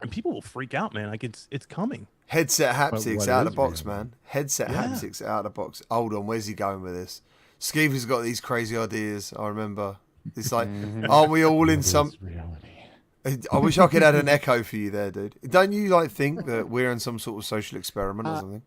and people will freak out, man. Like it's coming. Headset haptics what out of is the box, reality? man. Headset Yeah. haptics out of the box. Hold on, where's he going with this? Skeever's got these crazy ideas. I remember. It's like, aren't we all in What some? is reality? I wish I could add an echo for you there, dude. Don't you like think that we're in some sort of social experiment or something?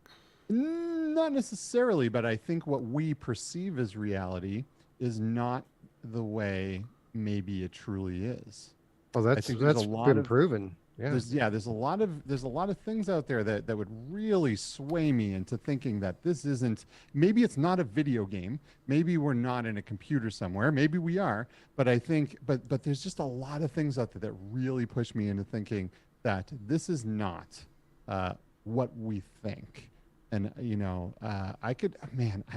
Not necessarily, but I think what we perceive as reality is not the way maybe it truly is. Well, I that's think there's that's a lot been of proven. Yeah. there's a lot of things out there that would really sway me into thinking that this isn't, maybe it's not a video game, maybe we're not in a computer somewhere, maybe we are, but I think but there's just a lot of things out there that really push me into thinking that this is not what we think. And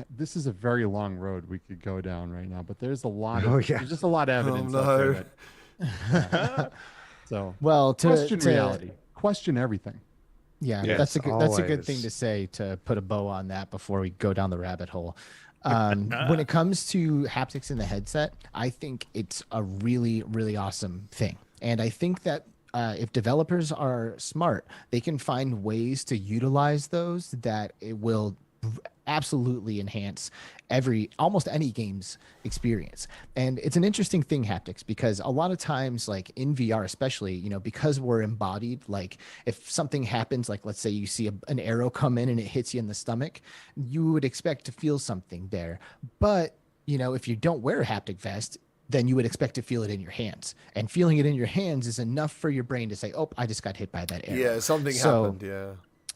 this is a very long road we could go down right now, but there's a lot of there's just a lot of evidence out there that so Well, question reality, question everything. Yeah, Yes, that's a good thing always. to say to put a bow on that before we go down the rabbit hole. When it comes to haptics in the headset, I think it's a really, really awesome thing. And I think that if developers are smart, they can find ways to utilize those that it will absolutely enhance almost any game's experience. And it's an interesting thing, haptics, because a lot of times, like in VR especially, because we're embodied, like if something happens, like let's say you see an arrow come in and it hits you in the stomach, you would expect to feel something there. But if you don't wear a haptic vest, then you would expect to feel it in your hands, and feeling it in your hands is enough for your brain to say, oh, I just got hit by that arrow. Yeah, something happened. Yeah.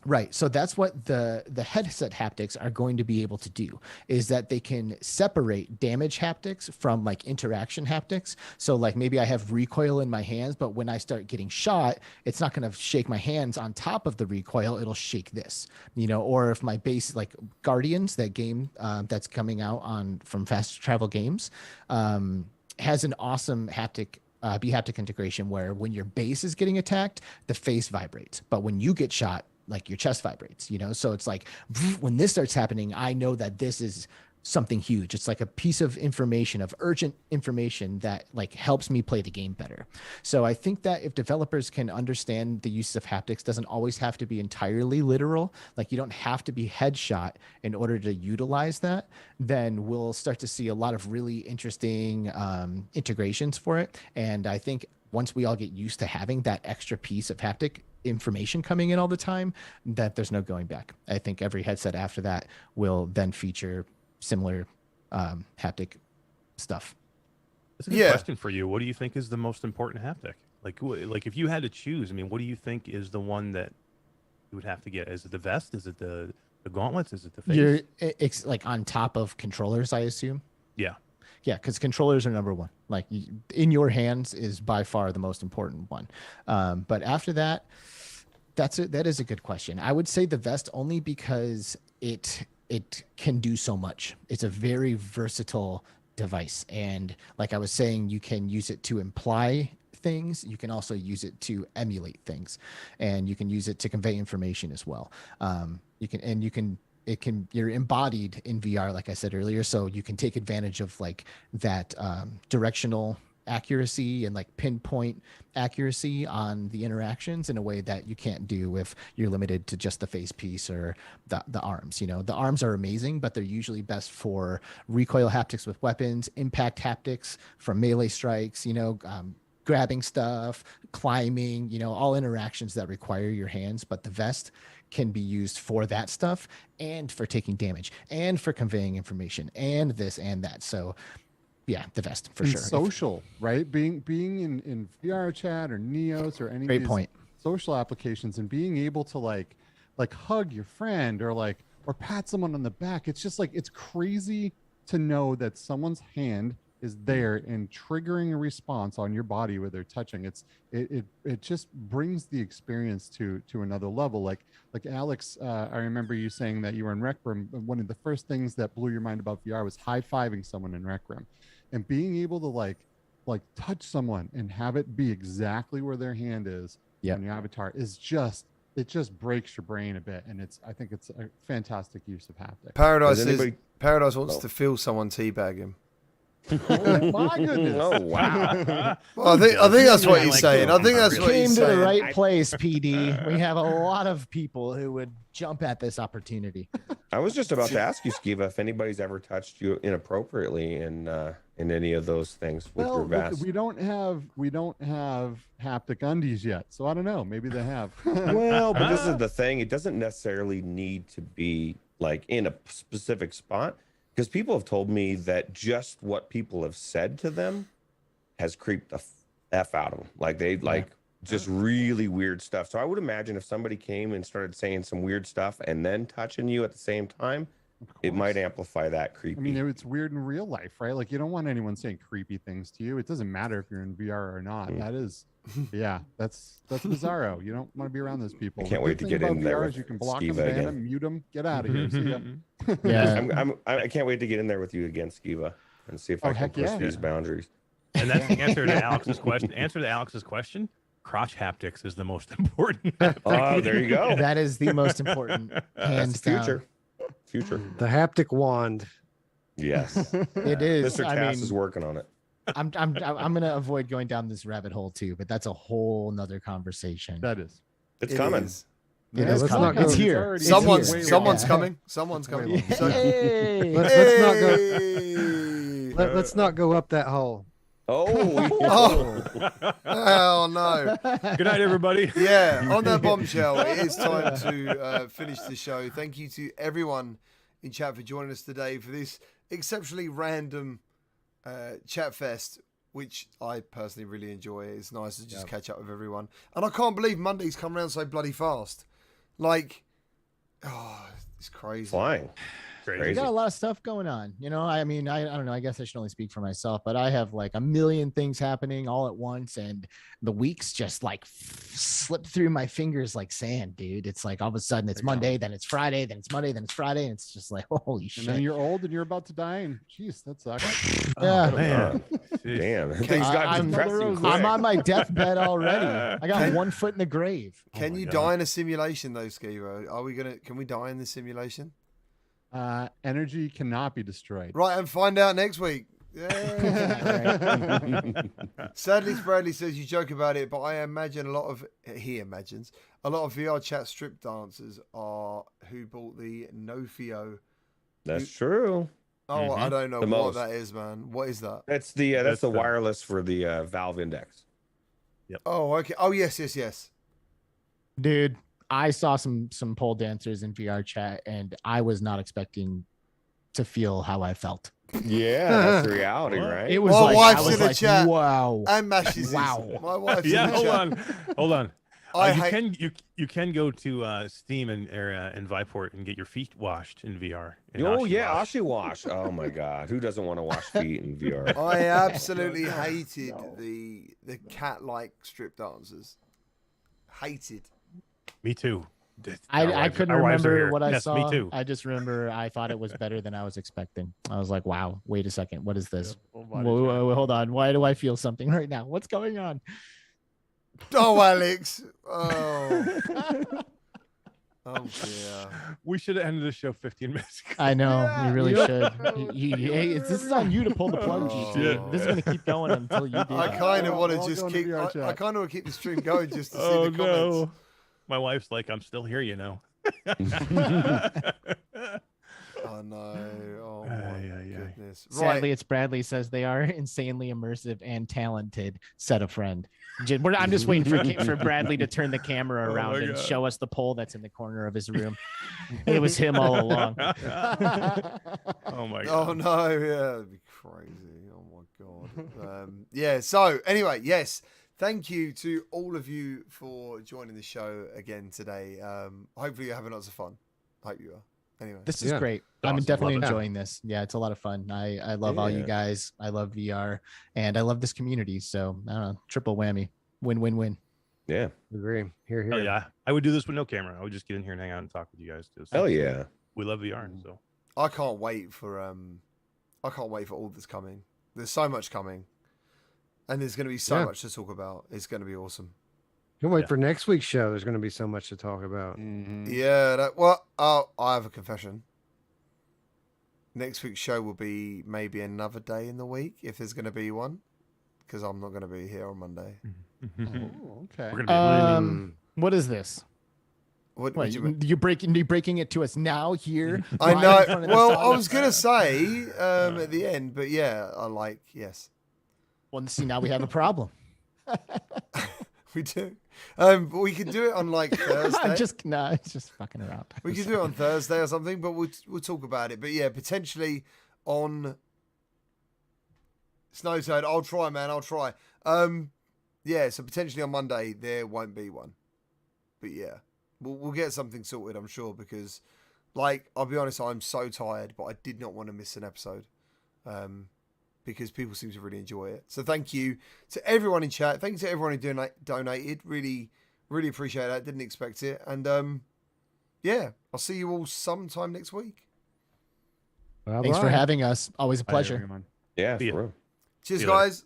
Right. So that's what the headset haptics are going to be able to do, is that they can separate damage haptics from like interaction haptics. So like maybe I have recoil in my hands, but when I start getting shot, it's not going to shake my hands on top of the recoil. It'll shake this, or if my base, like Guardians, that game that's coming out from Fast Travel Games, has an awesome haptic integration where when your base is getting attacked, the face vibrates. But when you get shot, like your chest vibrates, so it's like when this starts happening, I know that this is something huge. It's like a piece of information, of urgent information that like helps me play the game better. So I think that if developers can understand the use of haptics, doesn't always have to be entirely literal. Like you don't have to be headshot in order to utilize that. Then we'll start to see a lot of really interesting integrations for it. And I think once we all get used to having that extra piece of haptic information coming in all the time, that there's no going back. I think every headset after that will then feature similar haptic stuff. That's a good question for you. What do you think is the most important haptic? Like if you had to choose, I mean, what do you think is the one that you would have to get? Is it the vest? Is it the gauntlets? Is it the face? It's like on top of controllers, I assume. Yeah. Yeah, because controllers are number one. Like in your hands is by far the most important one. But after that, that is a good question. I would say the vest only because it can do so much. It's a very versatile device. And like I was saying, you can use it to imply things. You can also use it to emulate things, and you can use it to convey information as well. You're embodied in VR, like I said earlier, so you can take advantage of like that directional accuracy and like pinpoint accuracy on the interactions in a way that you can't do if you're limited to just the face piece or the arms. The arms are amazing, but they're usually best for recoil haptics with weapons, impact haptics from melee strikes, grabbing stuff, climbing, all interactions that require your hands. But the vest can be used for that stuff and for taking damage and for conveying information and this and that. So yeah, the vest for sure. Social, right? Being in VR chat or Neos or any Great of these point. social applications, and being able to like hug your friend or pat someone on the back. It's just like, it's crazy to know that someone's hand is there and triggering a response on your body where they're touching. It just brings the experience to another level. Like Alex, I remember you saying that you were in Rec Room. One of the first things that blew your mind about VR was high-fiving someone in Rec Room, and being able to like touch someone and have it be exactly where their hand is on your avatar is just, it just breaks your brain a bit. And I think it's a fantastic use of haptics. Paradise wants to feel someone teabag him. Oh my goodness. Oh wow. Well, I think that's what Yeah, he's like saying. I think that's You what came he's to the saying. right place, PD. We have a lot of people who would jump at this opportunity. I was just about to ask you, Skiva, if anybody's ever touched you inappropriately in any of those things with your Well, vest. we don't have haptic undies yet, so I don't know. Maybe they have. Well, but this is the thing. It doesn't necessarily need to be like in a specific spot, because people have told me that just what people have said to them has creeped the F out of them. Like they like just really weird stuff. So I would imagine if somebody came and started saying some weird stuff and then touching you at the same time, it might amplify that creepy. I mean, it's weird in real life, right? Like you don't want anyone saying creepy things to you. It doesn't matter if you're in VR or not. That is, yeah, that's bizarro. You don't want to be around those people. I can't The wait good to thing get about in there VR with is you can block them, Skiva ban again. them, mute them, get out of here. See ya. Yeah. I can't wait to get in there with you again, Skiva, and see if I can heck push yeah. these boundaries. And that's the answer to Alex's question. Answer to Alex's question. Crotch haptics is the most important. Oh, there you go. That is the most important. Hands That's the future. down. Future. The haptic wand. Yes. It is. Mr. I Cass mean, is working on it. I'm gonna avoid going down this rabbit hole too, but that's a whole nother conversation. That is. It's It coming. is. It Yeah, is let's coming. not It's go- here. already- It's Someone's here. someone's Yeah. coming. Someone's coming. So, Hey. Let's not go. Hey! Let's not go up that hole. Oh, Oh no. Good night, everybody. Yeah, on that bombshell, it is time to finish the show. Thank you to everyone in chat for joining us today for this exceptionally random chat fest, which I personally really enjoy. It's nice to just catch up with everyone. And I can't believe Monday's come around so bloody fast. Like, oh, it's crazy. flying. Crazy. We Crazy. got a lot of stuff going on. You know, I mean, I don't know. I guess I should only speak for myself, but I have like a million things happening all at once, and the weeks just like slip through my fingers like sand, dude. It's like all of a sudden it's Monday, then it's Friday, then it's Monday, then it's Friday, and it's just like holy And shit. then you're old and you're about to die. And jeez, that sucks. Yeah. Oh, man. Damn. Things got I'm- depressing quick. I'm on my deathbed already. I got Can- 1 foot in the grave. Can my you God. die in a simulation though, Skivo? Can we die in this simulation? Energy cannot be destroyed. Right, and find out next week. Yay. Sadly, Bradley says you joke about it, but I imagine he imagines a lot of VR chat strip dancers are who bought the Nofio. That's true. Oh, I don't know The what most. that is, man. What is that? That's the That's the- wireless for the Valve Index. Oh, okay. Oh, yes. Dude, I saw some pole dancers in VR chat, and I was not expecting to feel how I felt. Yeah, that's the reality, What? right? It was My like, wife's I was in the like, chat. wow. And Mashes. Wow. My wife's Yeah, in the chat. hold on. I you hate. you can go to Steam and Viport and get your feet washed in VR. in Oh Oshi yeah, Wash. Oshi Wash. Oh my God, who doesn't want to wash feet in VR? I absolutely hated the cat-like strip dancers. Hated. Me too. I couldn't remember what I yes, saw. Me too. I just remember I thought it was better than I was expecting. I was like, wow, wait a second. What is this? Whoa, hold on. Why do I feel something right now? What's going on? Oh, Alex. Oh. Oh dear. We should have ended the show 15 minutes ago. I know. Yeah, we really you- should. Hey, this is on you to pull the plug, Oh, GT. This is going to keep going until you do. I that. kind of want to I'll just go into keep. VR I chat. kind of want to keep the stream going just to see Oh the comments. no. My wife's like, I'm still here, you know. Oh no! Oh my Ay, ay, ay. goodness! Sadly, it's Bradley says they are insanely immersive and talented. Said a friend. I'm just waiting for Bradley to turn the camera Oh around my and God. show us the pole that's in the corner of his room. It was him all along. Oh my Oh god. no! Yeah, it'd be crazy. Oh my god! Yeah. So anyway, yes. Thank you to all of you for joining the show again today. Hopefully you're having lots of fun. Hope you are. Anyway. This is Yeah. great. I'm Awesome. definitely Love it. enjoying this. Yeah, it's a lot of fun. I love all you Yeah. guys. I love VR and I love this community. So I don't know, triple whammy. Win, win, win. Yeah. Agree. Here, here. Oh yeah. I would do this with no camera. I would just get in here and hang out and talk with you guys. Just, Hell yeah. We love VR. So I can't wait for all that's coming. There's so much coming. And there's going to be so Yeah. much to talk about. It's going to be awesome. Can't wait Yeah. for next week's show. There's going to be so much to talk about. Yeah. I have a confession. next week's show will be maybe another day in the week if there's going to be one, because I'm not going to be here on Monday. Oh, okay. We're gonna be What is this? What What, do you mean? you breaking it to us now here? I live in know. front of the Well, sun? I was going to say at the end, but yeah, yes, Well, see, now we have a problem. we do. But we could do it on like Thursday. It's just fucking around. We could do it on Thursday or something, but we'll talk about it. But yeah, potentially on Snow Toad. I'll try, man. I'll try. Yeah, so potentially on Monday there won't be one. But yeah, we'll get something sorted, I'm sure, because like I'll be honest, I'm so tired, but I did not want to miss an episode. Because people seem to really enjoy it. So thank you to everyone in chat. Thank you to everyone who donated. Really, really appreciate that. Didn't expect it. And yeah, I'll see you all sometime next week. Thanks for having us. Always a Bye, pleasure. everyone. Yeah, See ya. for real. Cheers, See you later. guys.